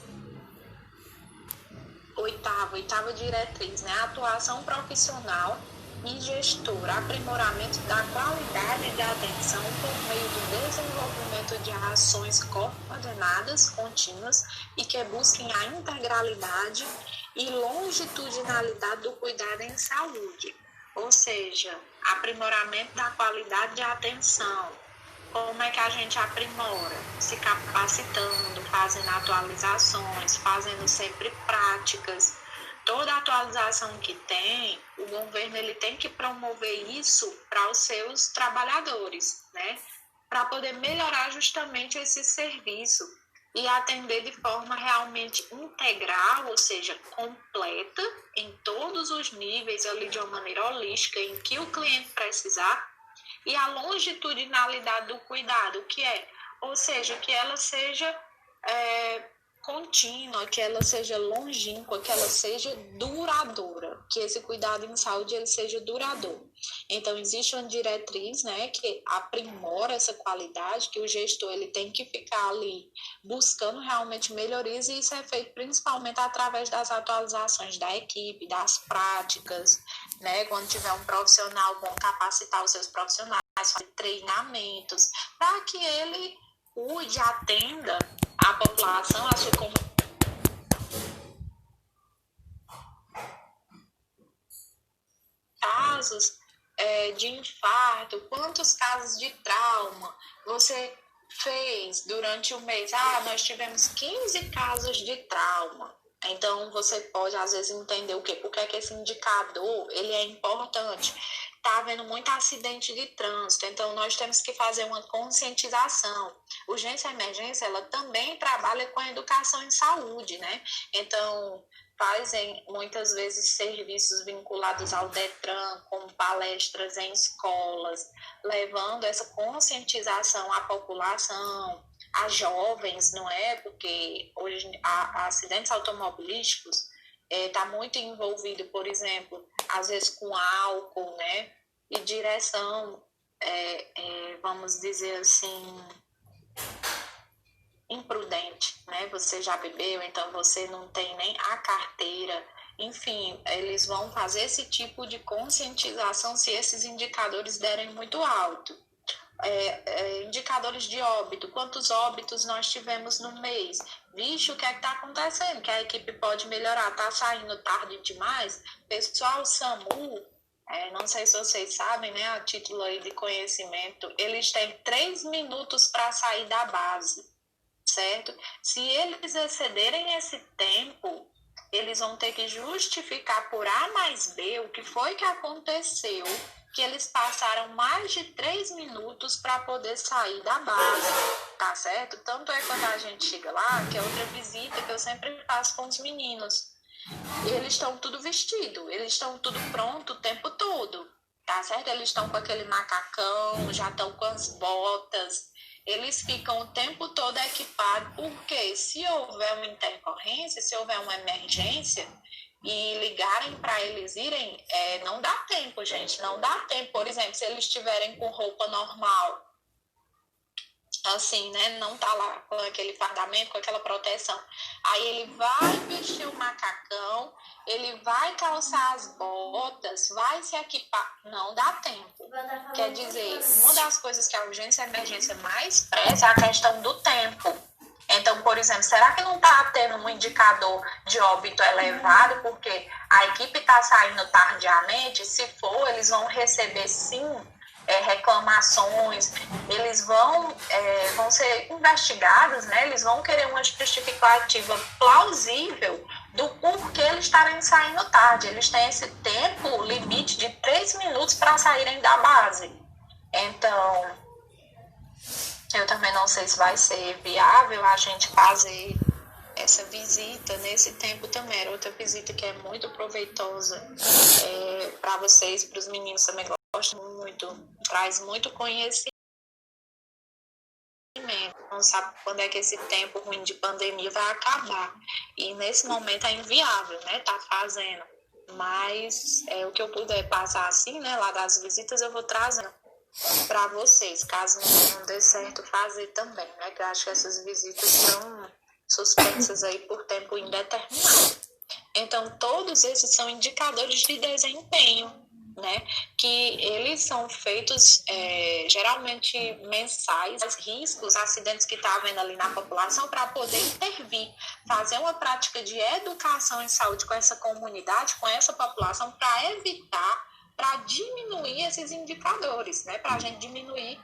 Oitava diretriz, né? Atuação profissional e gestora, aprimoramento da qualidade de atenção por meio do desenvolvimento de ações coordenadas, contínuas e que busquem a integralidade e longitudinalidade do cuidado em saúde. Ou seja, aprimoramento da qualidade de atenção. Como é que a gente aprimora? Se capacitando, fazendo atualizações, fazendo sempre práticas. Toda atualização que tem, o governo ele tem que promover isso para os seus trabalhadores, né? Para poder melhorar justamente esse serviço e atender de forma realmente integral, ou seja, completa, em todos os níveis, ali de uma maneira holística, em que o cliente precisar, e a longitudinalidade do cuidado, que é, ou seja, que ela seja contínua, que ela seja longínqua, que ela seja duradoura, que esse cuidado em saúde ele seja duradouro. Então, existe uma diretriz, né, que aprimora essa qualidade, que o gestor ele tem que ficar ali buscando realmente melhorias, e isso é feito principalmente através das atualizações da equipe, das práticas, né, quando tiver um profissional bom, capacitar os seus profissionais, fazer treinamentos, para que ele cuide, atenda a população, a sua comunidade. Casos de infarto, quantos casos de trauma você fez durante o mês, nós tivemos 15 casos de trauma. Então, você pode, às vezes, entender o quê? Porque é que esse indicador, ele é importante. Está havendo muito acidente de trânsito, então nós temos que fazer uma conscientização. Urgência e emergência, ela também trabalha com a educação em saúde, né? Então, fazem muitas vezes serviços vinculados ao Detran, como palestras em escolas, levando essa conscientização à população, a jovens, não é? Porque hoje acidentes automobilísticos está muito envolvido, por exemplo, às vezes com álcool, né? E direção, vamos dizer assim, imprudente, né? Você já bebeu, então você não tem nem a carteira. Enfim, eles vão fazer esse tipo de conscientização se esses indicadores derem muito alto. Indicadores de óbito, quantos óbitos nós tivemos no mês, vixe, o que é que está acontecendo, que a equipe pode melhorar, está saindo tarde demais, pessoal SAMU, não sei se vocês sabem, né, a título aí de conhecimento, eles têm 3 minutos para sair da base, certo? Se eles excederem esse tempo, eles vão ter que justificar por A mais B o que foi que aconteceu, que eles passaram mais de 3 minutos para poder sair da base, tá certo? Tanto é quando a gente chega lá, que é outra visita que eu sempre faço com os meninos. Eles estão tudo vestido, eles estão tudo pronto o tempo todo, tá certo? Eles estão com aquele macacão, já estão com as botas, eles ficam o tempo todo equipados, porque se houver uma intercorrência, se houver uma emergência, e ligarem para eles irem, não dá tempo, gente, não dá tempo. Por exemplo, se eles estiverem com roupa normal, assim, né, não tá lá com aquele fardamento, com aquela proteção, aí ele vai vestir o macacão, ele vai calçar as botas, vai se equipar, não dá tempo. Quer dizer, uma das coisas que a urgência e a emergência mais preza é a questão do tempo. Então, por exemplo, será que não está tendo um indicador de óbito elevado porque a equipe está saindo tardiamente? Se for, eles vão receber, sim, reclamações, eles vão ser investigados, né? Eles vão querer uma justificativa plausível do porquê eles estarem saindo tarde. Eles têm esse tempo limite de 3 minutos para saírem da base. Então, eu também não sei se vai ser viável a gente fazer essa visita nesse tempo também. Era outra visita que é muito proveitosa para vocês, para os meninos também gostam muito, traz muito conhecimento. Não sabe quando é que esse tempo ruim de pandemia vai acabar. E nesse momento é inviável, né? Tá fazendo. Mas o que eu puder passar assim, né? Lá das visitas eu vou trazendo para vocês, caso não dê certo fazer também, né? Que eu acho que essas visitas são suspensas aí por tempo indeterminado. Então, todos esses são indicadores de desempenho, né? Que eles são feitos geralmente mensais, riscos, acidentes que está havendo ali na população, para poder intervir, fazer uma prática de educação em saúde com essa comunidade, com essa população, para evitar, para diminuir esses indicadores, né? Para a gente diminuir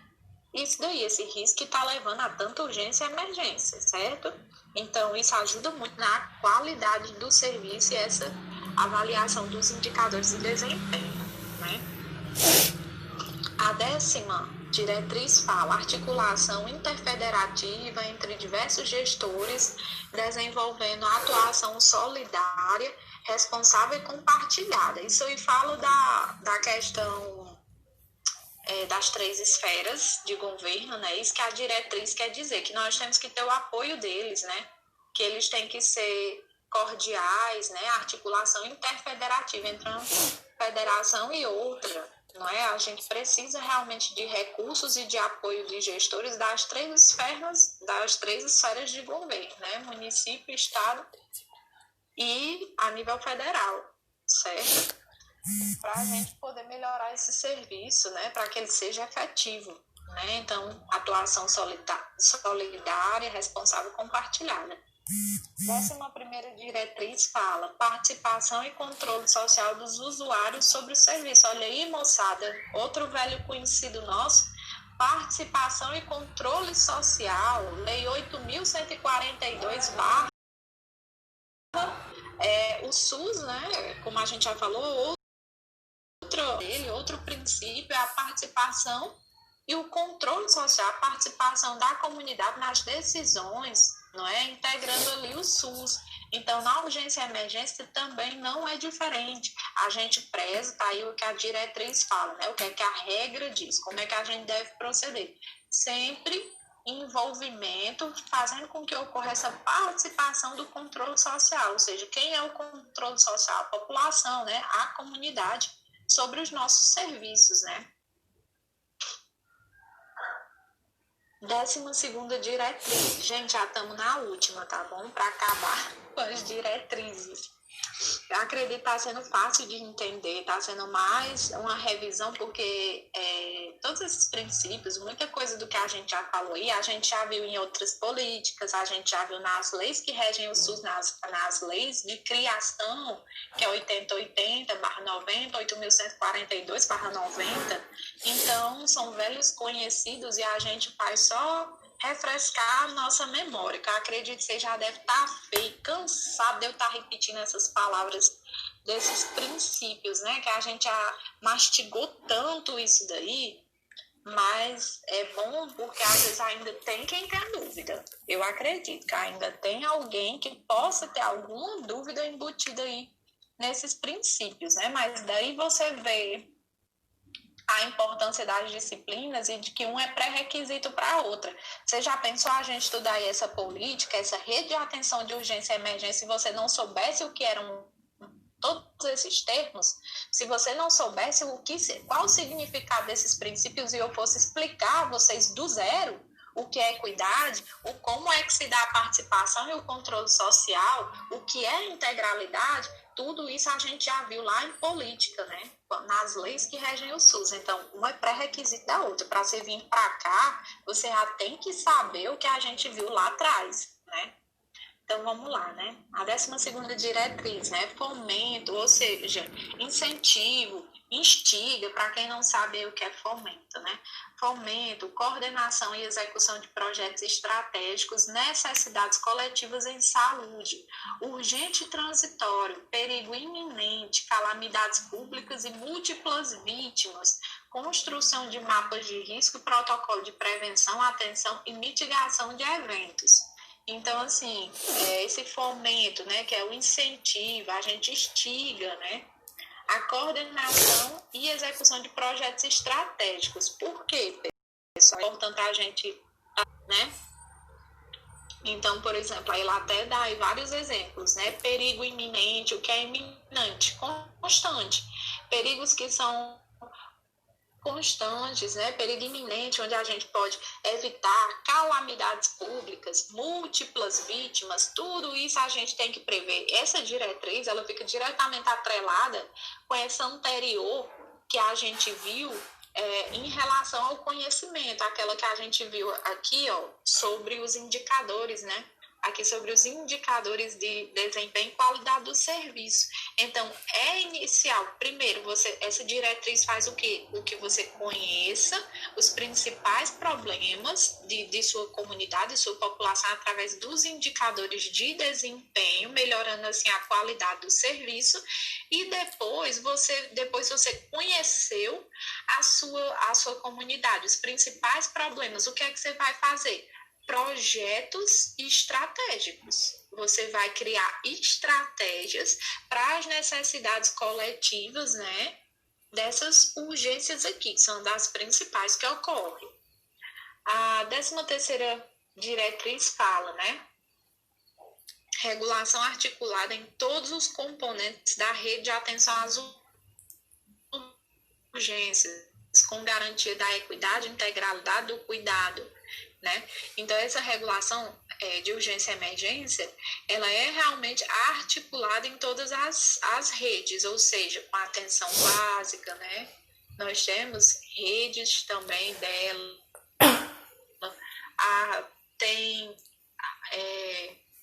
isso daí, esse risco que está levando a tanta urgência e emergência, certo? Então, isso ajuda muito na qualidade do serviço e essa avaliação dos indicadores de desempenho, né? A 10ª diretriz fala articulação interfederativa entre diversos gestores, desenvolvendo a atuação solidária, responsável e compartilhada. Isso aí fala da questão das 3 esferas de governo, né? Isso que a diretriz quer dizer, que nós temos que ter o apoio deles, né? Que eles têm que ser cordiais, né? A articulação interfederativa entre uma federação e outra, não é? A gente precisa realmente de recursos e de apoio de gestores das 3 esferas de governo, né? Município, estado e a nível federal, certo? Para a gente poder melhorar esse serviço, né? Para que ele seja efetivo, né? Então, atuação solidária, responsável e compartilhada. 11ª diretriz fala participação e controle social dos usuários sobre o serviço. Olha aí, moçada, outro velho conhecido nosso, participação e controle social, Lei 8.142, o SUS, né, como a gente já falou, outro princípio é a participação e o controle social, a participação da comunidade nas decisões, não é? Integrando ali o SUS. Então, na urgência e emergência também não é diferente. A gente preza, tá aí o que a diretriz fala, né? O que é que a regra diz, como é que a gente deve proceder. Sempre envolvimento, fazendo com que ocorra essa participação do controle social, ou seja, quem é o controle social? A população, né? A comunidade sobre os nossos serviços, né? 12ª diretriz. Gente, já estamos na última, tá bom? Para acabar com as diretrizes. Eu acredito que está sendo fácil de entender, está sendo mais uma revisão, porque todos esses princípios, muita coisa do que a gente já falou aí, a gente já viu em outras políticas, a gente já viu nas leis que regem o SUS, nas leis de criação, que é 8080/90, 8.142/90. Então, são velhos conhecidos e a gente faz só refrescar a nossa memória, que eu acredito que você já deve estar cansado de eu estar repetindo essas palavras, desses princípios, né? Que a gente já mastigou tanto isso daí, mas é bom porque às vezes ainda tem quem tem dúvida. Eu acredito que ainda tem alguém que possa ter alguma dúvida embutida aí nesses princípios, né? Mas daí você vê a importância das disciplinas e de que um é pré-requisito para a outra. Você já pensou a gente estudar aí essa política, essa rede de atenção de urgência e emergência, se você não soubesse o que eram todos esses termos, se você não soubesse qual o significado desses princípios e eu fosse explicar a vocês do zero o que é equidade, como é que se dá a participação e o controle social, o que é integralidade, tudo isso a gente já viu lá em política, né? Nas leis que regem o SUS. Então, uma é pré-requisito da outra. Para você vir para cá, você já tem que saber o que a gente viu lá atrás, né? Então, vamos lá, né? A 12ª diretriz, né? Fomento, ou seja, incentivo, instiga, para quem não sabe o que é fomento, né? Fomento, coordenação e execução de projetos estratégicos, necessidades coletivas em saúde, urgente e transitório, perigo iminente, calamidades públicas e múltiplas vítimas, construção de mapas de risco, protocolo de prevenção, atenção e mitigação de eventos. Então, assim, esse fomento, né, que é o incentivo, a gente instiga, né, a coordenação e execução de projetos estratégicos. Por quê, pessoal? É importante a gente, né? Então, por exemplo, aí ela até dá aí vários exemplos, né? Perigo iminente, o que é iminente? Constante. Perigos que são constantes, né? Perigo iminente, onde a gente pode evitar calamidades públicas, múltiplas vítimas, tudo isso a gente tem que prever. Essa diretriz, ela fica diretamente atrelada com essa anterior que a gente viu em relação ao conhecimento, aquela que a gente viu aqui, ó, sobre os indicadores, né? Aqui sobre os indicadores de desempenho e qualidade do serviço. Então, é inicial. Primeiro, essa diretriz faz o quê? O que você conheça os principais problemas de sua comunidade, de sua população, através dos indicadores de desempenho, melhorando assim a qualidade do serviço. E depois você conheceu a sua comunidade, os principais problemas. O que é que você vai fazer? Projetos estratégicos. Você vai criar estratégias para as necessidades coletivas, né, dessas urgências aqui, que são das principais que ocorrem. A 13ª diretriz fala, né, regulação articulada em todos os componentes da rede de atenção às urgências, com garantia da equidade, integralidade do cuidado, né? Então, essa regulação de urgência e emergência, ela é realmente articulada em todas as redes, ou seja, com a atenção básica, né? Nós temos redes também dela, tem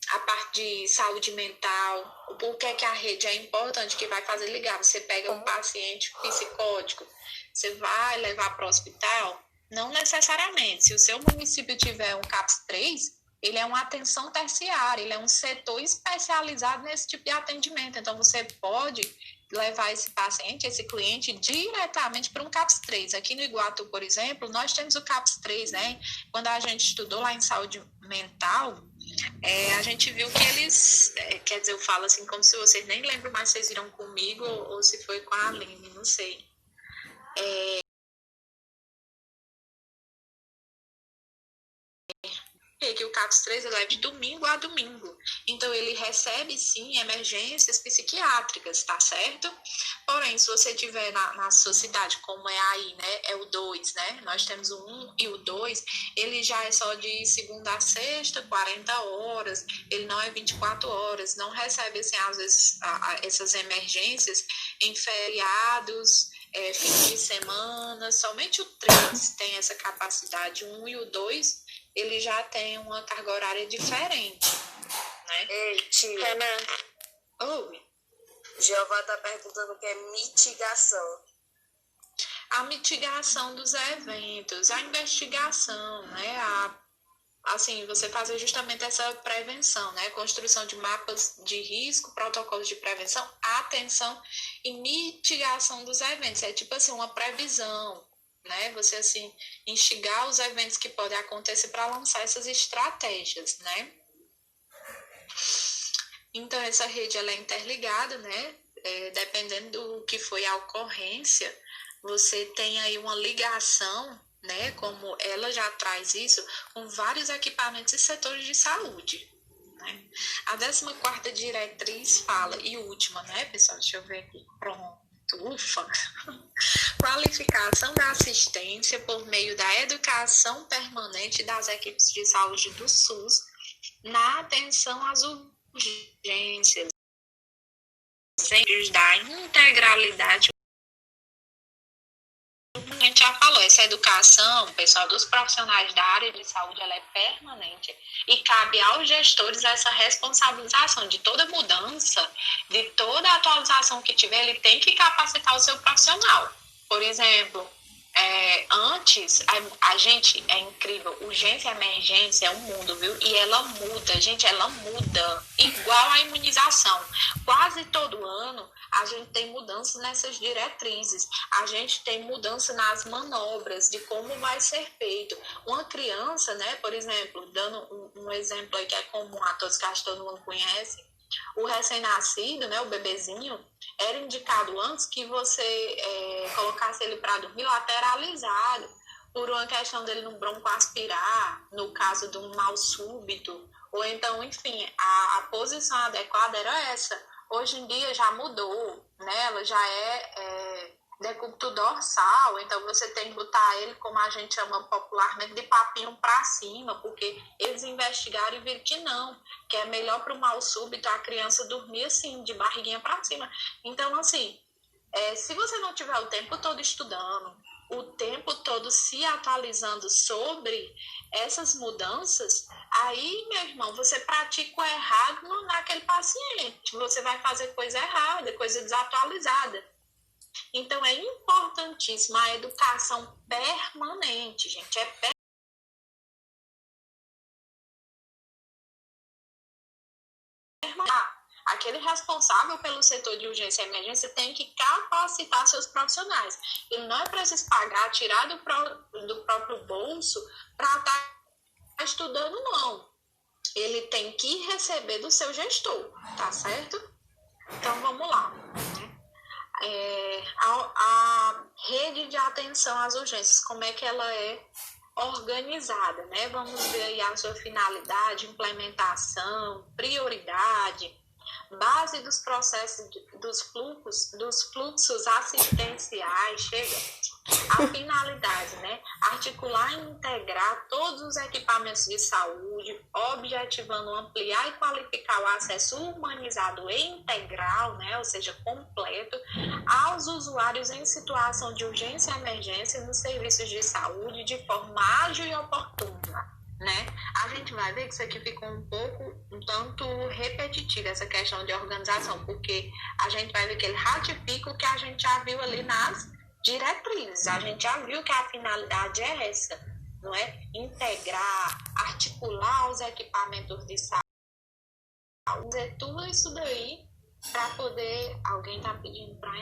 a parte de saúde mental. Por que a rede é importante, que vai fazer ligar? Você pega um paciente psicótico, você vai levar para o hospital, Não necessariamente. Se o seu município tiver um CAPS 3, ele é uma atenção terciária, ele é um setor especializado nesse tipo de atendimento. Então, você pode levar esse paciente, esse cliente, diretamente para um CAPS 3. Aqui no Iguatu, por exemplo, nós temos o CAPS 3, né? Quando a gente estudou lá em saúde mental, a gente viu que eles, quer dizer, eu falo assim, como se vocês nem lembram mais, vocês viram comigo ou se foi com a Aline, não sei. Que o CAPS 3 ele é de domingo a domingo. Então, ele recebe, sim, emergências psiquiátricas, tá certo? Porém, se você tiver na sua cidade, como é aí, né, é o 2, né? Nós temos o 1 e o 2, ele já é só de segunda a sexta, 40 horas, ele não é 24 horas, não recebe, assim, às vezes, essas emergências em feriados, fins de semana, somente o 3 tem essa capacidade, o 1 e o 2, ele já tem uma carga horária diferente, né? Ei, tia. Oi. Jeová tá perguntando o que é mitigação. A mitigação dos eventos, a investigação, né? Assim, você fazer justamente essa prevenção, né? Construção de mapas de risco, protocolos de prevenção, atenção e mitigação dos eventos. É tipo assim, uma previsão, né? Você, assim, instigar os eventos que podem acontecer para lançar essas estratégias, né? Então, essa rede, ela é interligada, né? Dependendo do que foi a ocorrência, você tem aí uma ligação, né? Como ela já traz isso, com vários equipamentos e setores de saúde, né? A 14ª diretriz fala, e última, né, pessoal? Deixa eu ver aqui. Pronto. Ufa! Qualificação da assistência por meio da educação permanente das equipes de saúde do SUS na atenção às urgências, da integralidade. A gente já falou, essa educação, pessoal, dos profissionais da área de saúde, ela é permanente e cabe aos gestores essa responsabilização de toda mudança, de toda atualização que tiver, ele tem que capacitar o seu profissional. Por exemplo, antes, a gente, é incrível, urgência e emergência é um mundo, viu? E ela muda, gente, ela muda, igual a imunização. Quase todo ano, a gente tem mudança nessas diretrizes, a gente tem mudança nas manobras, de como vai ser feito. Uma criança, né, por exemplo, dando um exemplo aí que é comum a todos que acho que todo mundo conhece, o recém-nascido, né, o bebezinho, era indicado antes que você colocasse ele para dormir lateralizado, por uma questão dele no broncoaspirar, no caso de um mal súbito, ou então, enfim, a posição adequada era essa. Hoje em dia já mudou, né? Ela já é decúbito dorsal, então você tem que botar ele, como a gente chama popularmente, de papinho para cima, porque eles investigaram e viram que não, que é melhor para o mal súbito a criança dormir assim, de barriguinha para cima. Então, assim, se você não tiver o tempo todo estudando, o tempo todo se atualizando sobre essas mudanças, aí, meu irmão, você pratica o errado naquele paciente, você vai fazer coisa errada, coisa desatualizada. Então, é importantíssima a educação permanente, gente, aquele responsável pelo setor de urgência e emergência tem que capacitar seus profissionais. Ele não é preciso pagar, tirar do próprio bolso para estar estudando, não. Ele tem que receber do seu gestor, tá certo? Então, vamos lá. A rede de atenção às urgências, como é que ela é organizada, né? Vamos ver aí a sua finalidade, implementação, prioridade, base dos processos, dos fluxos assistenciais, a finalidade, né? Articular e integrar todos os equipamentos de saúde, objetivando ampliar e qualificar o acesso humanizado e integral, né? Ou seja, completo, aos usuários em situação de urgência e emergência nos serviços de saúde de forma ágil e oportuna, né? A gente vai ver que isso aqui ficou um tanto repetitivo, essa questão de organização, porque a gente vai ver que ele ratifica o que a gente já viu ali nas diretrizes. A gente já viu que a finalidade é essa, não é? Integrar, articular os equipamentos de saúde, fazer tudo isso daí para poder... Alguém está pedindo para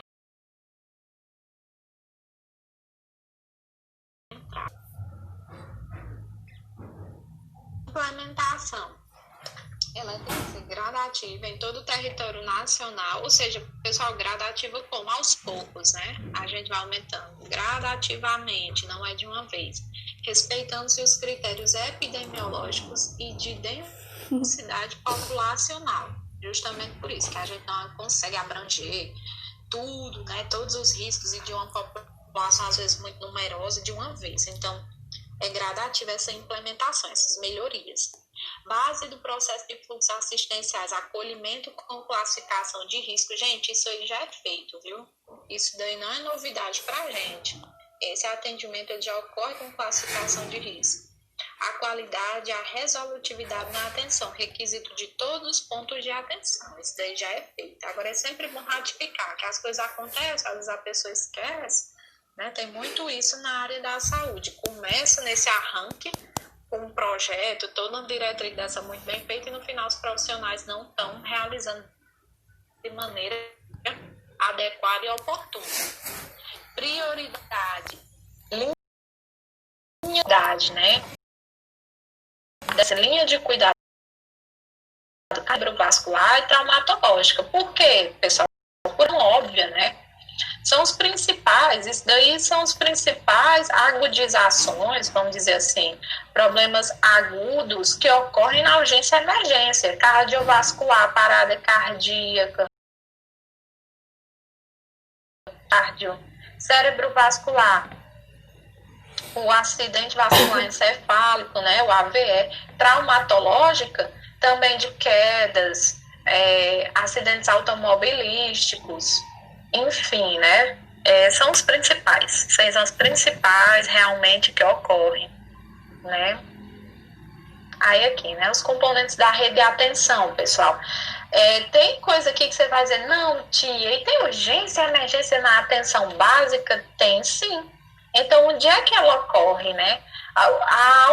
entrar. Implementação. Ela tem que ser gradativa em todo o território nacional, ou seja, pessoal, gradativa como aos poucos, né? A gente vai aumentando gradativamente, não é de uma vez, respeitando-se os critérios epidemiológicos e de densidade populacional. Justamente por isso que a gente não consegue abranger tudo, né? Todos os riscos e de uma população às vezes muito numerosa de uma vez. Então, é gradativa essa implementação, essas melhorias. Base do processo de fluxos assistenciais, acolhimento com classificação de risco. Gente, isso aí já é feito, viu? Isso daí não é novidade para a gente. Esse atendimento ele já ocorre com classificação de risco. A qualidade, a resolutividade na atenção, requisito de todos os pontos de atenção. Isso daí já é feito. Agora é sempre bom ratificar que as coisas acontecem, às vezes a pessoa esquece, né? Tem muito isso na área da saúde. Começa nesse arranque com um projeto, toda uma diretriz dessa muito bem feita e no final os profissionais não estão realizando de maneira adequada e oportuna. Prioridade. Linha, né? Dessa linha de cuidado cardiovascular e traumatológica. Por quê, pessoal? Por uma óbvia, né? São os principais, isso daí são os principais agudizações, vamos dizer assim, problemas agudos que ocorrem na urgência e emergência, cardiovascular, parada cardíaca, cerebrovascular, o acidente vascular encefálico, né, o AVE, traumatológica, também de quedas, acidentes automobilísticos, enfim, né? São os principais. São os principais realmente que ocorrem, né? Aí aqui, né? Os componentes da rede de atenção, pessoal. Tem coisa aqui que você vai dizer, não, tia, e tem urgência e emergência na atenção básica? Tem sim. Então, onde é que ela ocorre, né?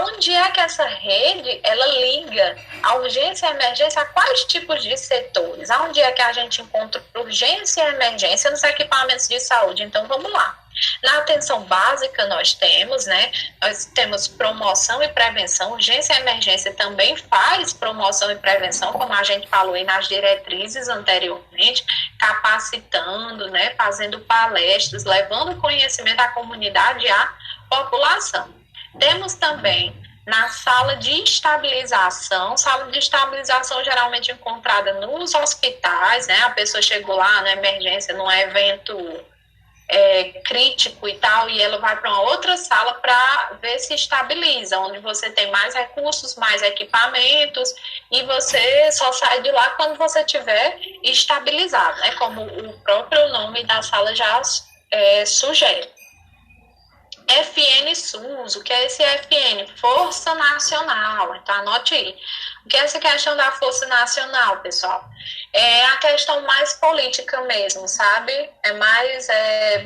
Onde é que essa rede, ela liga a urgência e a emergência a quais tipos de setores? Onde é que a gente encontra urgência e emergência nos equipamentos de saúde? Então, vamos lá. Na atenção básica, nós temos, né? Nós temos promoção e prevenção. Urgência e emergência também faz promoção e prevenção, como a gente falou aí nas diretrizes anteriormente, capacitando, né? Fazendo palestras, levando conhecimento à comunidade e à população. Temos também na sala de estabilização geralmente encontrada nos hospitais, né? A pessoa chegou lá na emergência, num evento crítico e tal, e ela vai para uma outra sala para ver se estabiliza, onde você tem mais recursos, mais equipamentos, e você só sai de lá quando você tiver estabilizado, né? Como o próprio nome da sala já sugere. FN-SUS, o que é esse FN? Força Nacional, então anote aí. O que é essa questão da Força Nacional, pessoal? É a questão mais política mesmo, sabe? É mais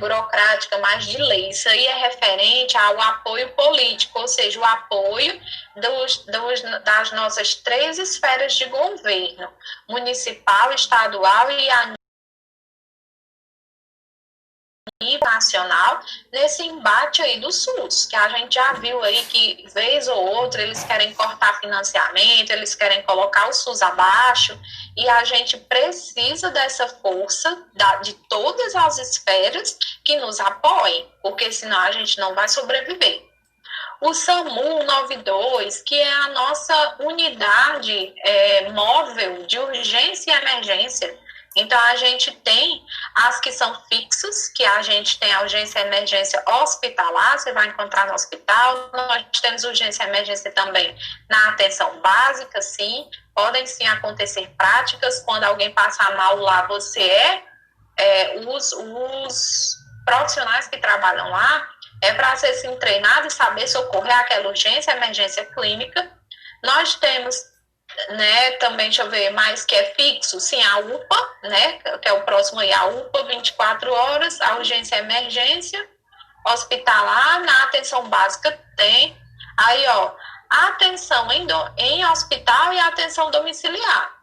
burocrática, mais de lei. Isso aí é referente ao apoio político, ou seja, o apoio das nossas 3 esferas de governo, municipal, estadual e a nível nacional, nesse embate aí do SUS, que a gente já viu aí que, vez ou outra, eles querem cortar financiamento, eles querem colocar o SUS abaixo, e a gente precisa dessa força de todas as esferas que nos apoiem, porque senão a gente não vai sobreviver. O SAMU 92, que é a nossa unidade móvel de urgência e emergência. Então, a gente tem as que são fixas, que a gente tem a urgência e emergência hospitalar, você vai encontrar no hospital. Nós temos urgência e emergência também na atenção básica, sim. Podem, sim, acontecer práticas. Quando alguém passar mal lá, você os profissionais que trabalham lá, para ser, sim, treinado e saber socorrer aquela urgência e emergência clínica. Nós temos né, também, deixa eu ver, mais que é fixo, sim, a UPA, né, que é o próximo aí, a UPA, 24 horas, a urgência e emergência, hospitalar, na atenção básica tem, aí, ó, a atenção em hospital e a atenção domiciliar.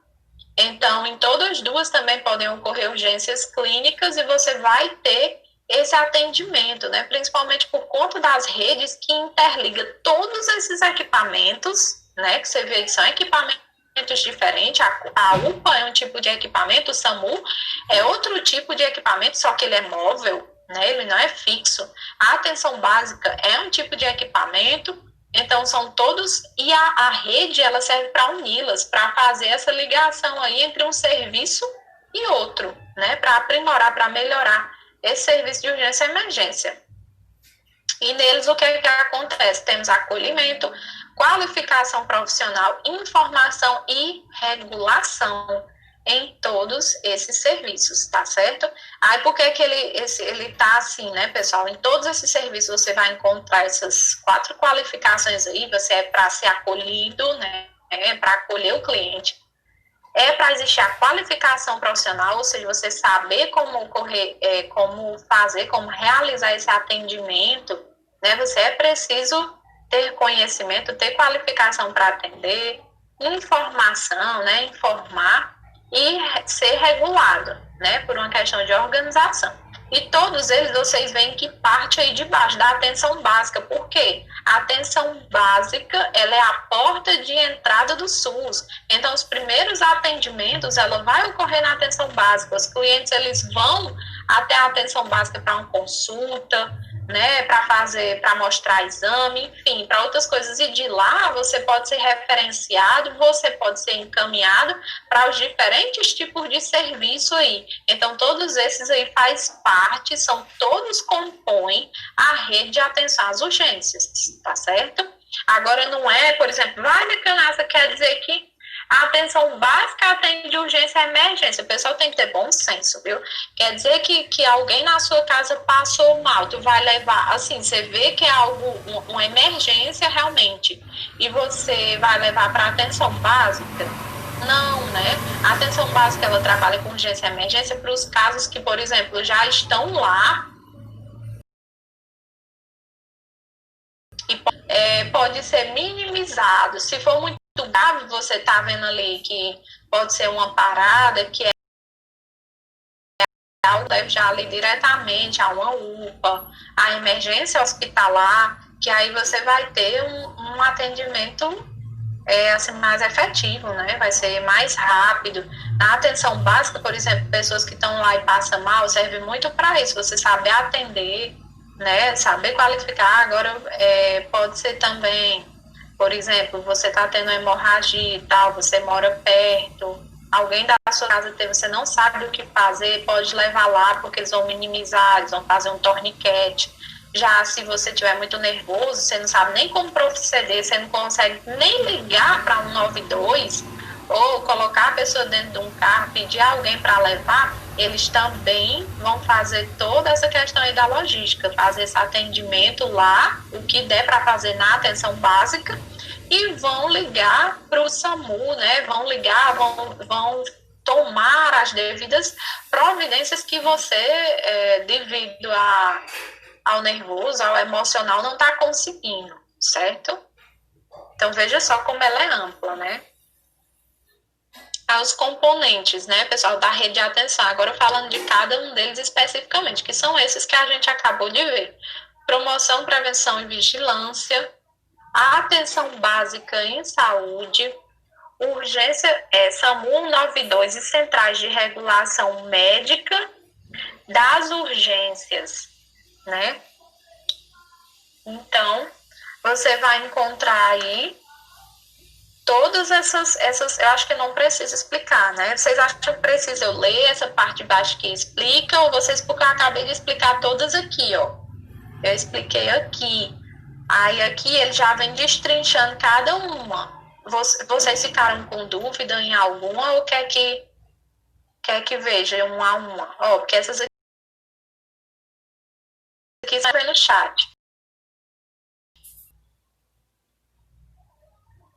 Então, em todas as duas também podem ocorrer urgências clínicas e você vai ter esse atendimento, né? Principalmente por conta das redes que interligam todos esses equipamentos, né? Que você vê que são equipamentos diferentes. A UPA é um tipo de equipamento, o SAMU é outro tipo de equipamento, só que ele é móvel, né? Ele não é fixo. A atenção básica é um tipo de equipamento. Então, são todos, e a rede, ela serve para uni-las, para fazer essa ligação aí entre um serviço e outro, né, para aprimorar, para melhorar esse serviço de urgência e emergência. E neles, o que é que acontece? Temos acolhimento, qualificação profissional, informação e regulação em todos esses serviços, tá certo? Aí, por que ele tá assim, né, pessoal? Em todos esses serviços você vai encontrar essas 4 qualificações aí, você é para ser acolhido, né, para acolher o cliente, é para existir a qualificação profissional, ou seja, você saber como como fazer, como realizar esse atendimento, né, você é preciso ter conhecimento, ter qualificação para atender, informação, né, informar, e ser regulado, né, por uma questão de organização. E todos eles, vocês veem que parte aí de baixo da atenção básica. Por quê? A atenção básica, ela é a porta de entrada do SUS. Então, os primeiros atendimentos, ela vai ocorrer na atenção básica. Os clientes, eles vão até a atenção básica para uma consulta, né, para mostrar exame, enfim, para outras coisas. E de lá você pode ser referenciado, você pode ser encaminhado para os diferentes tipos de serviço aí. Então, todos esses aí faz parte, todos compõem a rede de atenção às urgências, tá certo? Agora, não é, por exemplo, vai na canastra, quer dizer que a atenção básica atende urgência e emergência. O pessoal tem que ter bom senso, viu? Quer dizer que alguém na sua casa passou mal, tu vai levar, assim, você vê que é algo, uma emergência realmente, e você vai levar para atenção básica? Não, né? A atenção básica, ela trabalha com urgência e emergência para os casos que, por exemplo, já estão lá e pode ser minimizado. Se for muito grave, você está vendo ali que pode ser uma parada, que é algo deve já ali diretamente a uma UPA, a emergência hospitalar, que aí você vai ter um atendimento assim, mais efetivo, né? Vai ser mais rápido. Na atenção básica, por exemplo, pessoas que estão lá e passam mal, serve muito para isso, você saber atender, né? Saber qualificar. Agora, pode ser também, por exemplo, você está tendo hemorragia e tal, você mora perto, alguém da sua casa você não sabe o que fazer, pode levar lá, porque eles vão minimizar, eles vão fazer um torniquete. Já se você estiver muito nervoso, você não sabe nem como proceder, você não consegue nem ligar para 192 ou colocar a pessoa dentro de um carro, pedir alguém para levar, eles também vão fazer toda essa questão aí da logística, fazer esse atendimento lá, o que der para fazer na atenção básica, e vão ligar para o SAMU, né? Vão ligar, vão tomar as devidas providências que você, devido ao nervoso, ao emocional, não está conseguindo, certo? Então, veja só como ela é ampla, né? Os componentes, né, pessoal, da rede de atenção. Agora, falando de cada um deles especificamente, que são esses que a gente acabou de ver. Promoção, prevenção e vigilância, a atenção básica em saúde, urgência, SAMU 192 e centrais de regulação médica das urgências, né? Então, você vai encontrar aí todas essas, eu acho que não precisa explicar, né? Vocês acham que precisa eu ler essa parte de baixo que explica, ou vocês, porque eu acabei de explicar todas aqui, ó. Eu expliquei aqui. Aí aqui ele já vem destrinchando cada uma. Vocês ficaram com dúvida em alguma ou quer que veja uma a uma? Ó, porque essas aqui estão no chat.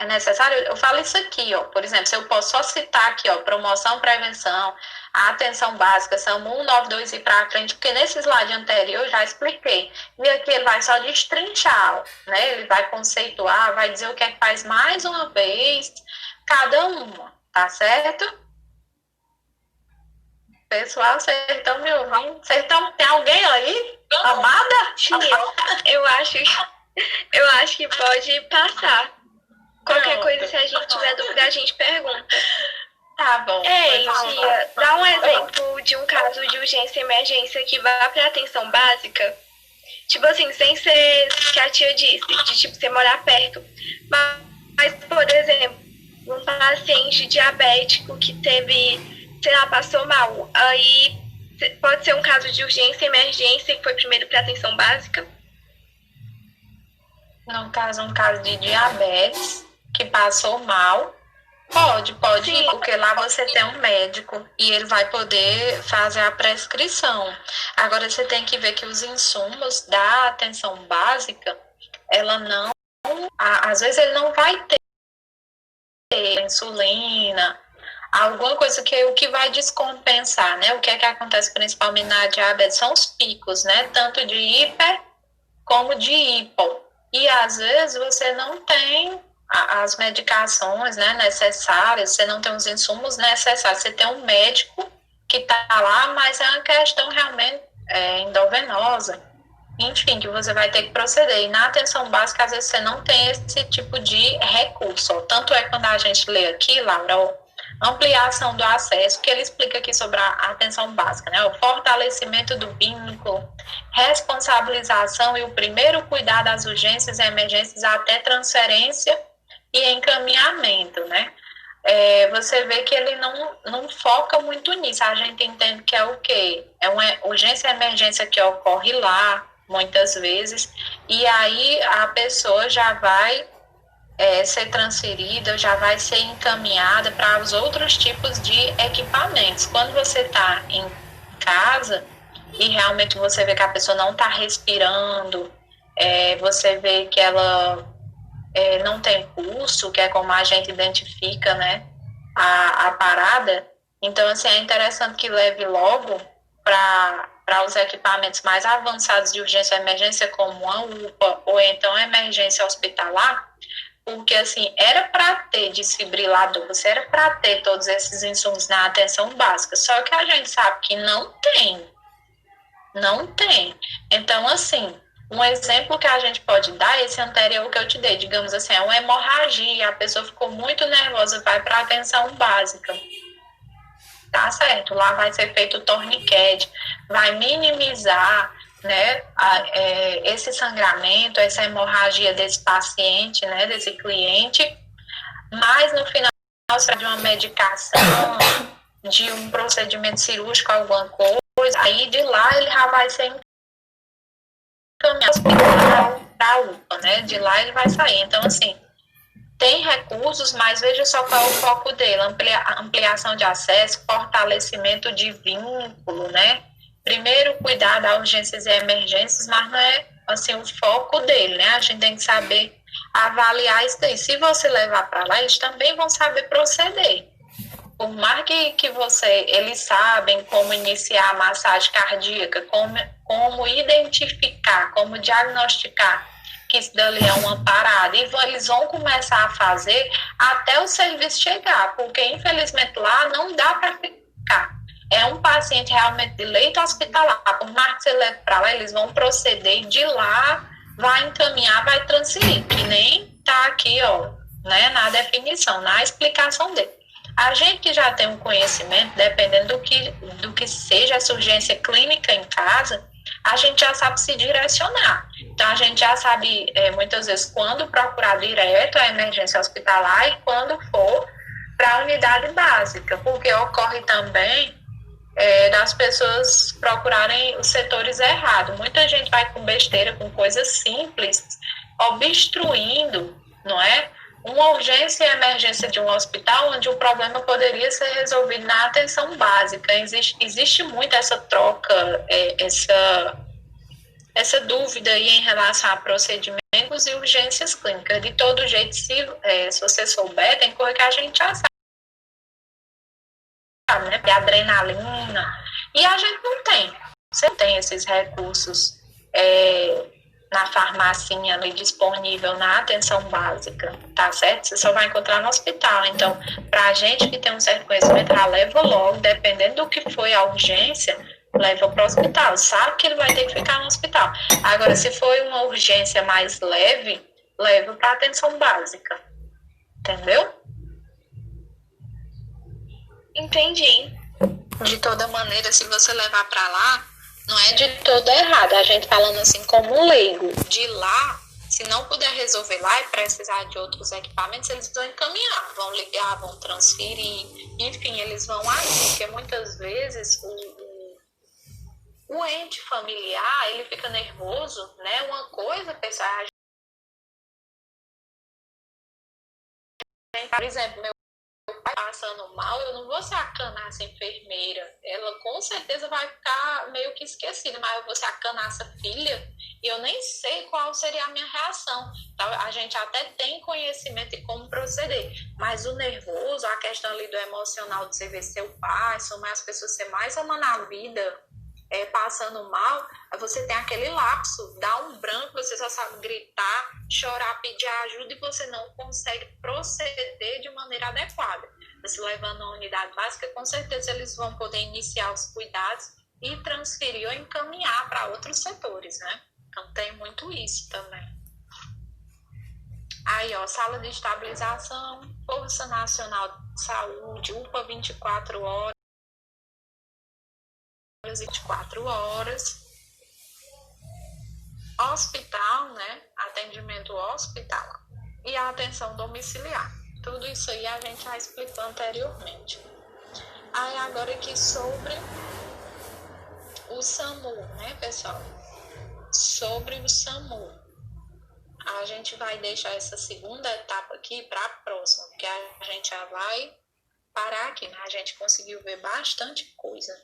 é necessário, eu falo isso aqui, ó, por exemplo, se eu posso só citar aqui, ó, promoção, prevenção, a atenção básica, SAMU 192 e para frente, porque nesse slide anterior eu já expliquei, e aqui ele vai só destrinchar, né, ele vai conceituar, vai dizer o que é que faz mais uma vez, cada uma, tá certo? Pessoal, vocês estão me ouvindo? Tem alguém aí? Amada? Tia, eu acho que pode passar. Qualquer coisa, se a gente tiver dúvida, a gente pergunta. Tá bom. Ei, tia, dá um exemplo de um caso de urgência e emergência que vá para atenção básica. Tipo assim, sem ser que a tia disse, de tipo, você morar perto. Mas, por exemplo, um paciente diabético que teve, sei lá, passou mal. Aí pode ser um caso de urgência e emergência que foi primeiro para atenção básica. No caso, um caso de diabetes que passou mal, pode ir, porque lá você tem um médico e ele vai poder fazer a prescrição. Agora, você tem que ver que os insumos da atenção básica, ela não, às vezes ele não vai ter insulina, alguma coisa que o que vai descompensar, né? O que é que acontece principalmente na diabetes são os picos, né? Tanto de hiper como de hipo. E às vezes você não tem as medicações, né, necessárias, você não tem os insumos necessários, você tem um médico que está lá, mas é uma questão realmente endovenosa, enfim, que você vai ter que proceder. E na atenção básica, às vezes você não tem esse tipo de recurso, ó. Tanto é quando a gente lê aqui, Laura, ó, ampliação do acesso, que ele explica aqui sobre a atenção básica, né? O fortalecimento do vínculo, responsabilização e o primeiro cuidado das urgências e emergências até transferência e encaminhamento, né? Você vê que ele não foca muito nisso. A gente entende que é o quê? É uma urgência e emergência que ocorre lá, muitas vezes, e aí a pessoa já vai ser transferida, já vai ser encaminhada para os outros tipos de equipamentos. Quando você está em casa e realmente você vê que a pessoa não está respirando, você vê que ela não tem pulso, que é como a gente identifica, né, a parada. Então, assim, é interessante que leve logo para os equipamentos mais avançados de urgência e emergência, como a UPA ou então a emergência hospitalar, porque, assim, era para ter desfibriladores, era para ter todos esses insumos na atenção básica, só que a gente sabe que não tem. Então, assim, um exemplo que a gente pode dar, esse anterior que eu te dei, digamos assim, é uma hemorragia, a pessoa ficou muito nervosa, vai para a atenção básica. Tá certo, lá vai ser feito o torniquete, vai minimizar, né, esse sangramento, essa hemorragia desse paciente, né, desse cliente, mas no final de uma medicação, de um procedimento cirúrgico, alguma coisa, aí de lá ele já vai ser encaminhado para a UPA, né, de lá ele vai sair. Então, assim, tem recursos, mas veja só qual é o foco dele, ampliação de acesso, fortalecimento de vínculo, né? Primeiro, cuidar das urgências e emergências, mas não é, assim, o foco dele, né? A gente tem que saber avaliar isso daí. Se você levar para lá, eles também vão saber proceder. Por mais que eles sabem como iniciar a massagem cardíaca, como identificar, como diagnosticar que isso dali é uma parada, e eles vão começar a fazer até o serviço chegar, porque infelizmente lá não dá para ficar. É um paciente realmente de leito hospitalar, por mais que você leve para lá, eles vão proceder e de lá vai encaminhar, vai transferir, que nem está aqui, ó, né, na definição, na explicação dele. A gente que já tem um conhecimento, dependendo do que seja essa urgência clínica em casa, a gente já sabe se direcionar. Então, a gente já sabe, muitas vezes, quando procurar direto a emergência hospitalar e quando for para a unidade básica, porque ocorre também das pessoas procurarem os setores errados. Muita gente vai com besteira, com coisas simples, obstruindo, não é? Uma urgência e emergência de um hospital onde o problema poderia ser resolvido na atenção básica. Existe muito essa troca, essa dúvida aí em relação a procedimentos e urgências clínicas. De todo jeito, se você souber, tem coisa que a gente já sabe, né? De adrenalina. E a gente não tem. Você não tem esses recursos na farmacinha ali disponível na atenção básica, tá certo? Você só vai encontrar no hospital. Então, pra gente que tem um certo conhecimento, leva logo, dependendo do que foi a urgência, leva para o hospital, sabe que ele vai ter que ficar no hospital. Agora, se foi uma urgência mais leve, leva para atenção básica, entendeu? Entendi. De toda maneira, se você levar para lá, não é de todo errado. A gente falando assim como leigo, de lá, se não puder resolver lá e precisar de outros equipamentos, eles vão encaminhar, vão ligar, vão transferir, enfim, eles vão agir, porque muitas vezes o ente familiar, ele fica nervoso, né? Uma coisa, pessoal, por exemplo, meu pai passando mal, eu não vou sacanar essa enfermeira. Ela com certeza vai ficar meio que esquecida, mas eu vou sacanar essa filha e eu nem sei qual seria a minha reação. Então, a gente até tem conhecimento de como proceder, mas o nervoso, a questão ali do emocional de você ver seu pai, somar as pessoas ser mais uma na vida, passando mal, você tem aquele lapso, dá um branco, você só sabe gritar, chorar, pedir ajuda e você não consegue proceder de maneira adequada. Você levando a unidade básica, com certeza eles vão poder iniciar os cuidados e transferir ou encaminhar para outros setores, né? Então tem muito isso também. Aí, ó, sala de estabilização, Força Nacional de Saúde, UPA 24 horas, 24 horas, hospital, né? Atendimento hospitalar e a atenção domiciliar. Tudo isso aí a gente já explicou anteriormente. Aí agora aqui sobre o SAMU, né, pessoal? Sobre o SAMU. A gente vai deixar essa segunda etapa aqui para a próxima, porque a gente já vai parar aqui, né? A gente conseguiu ver bastante coisa,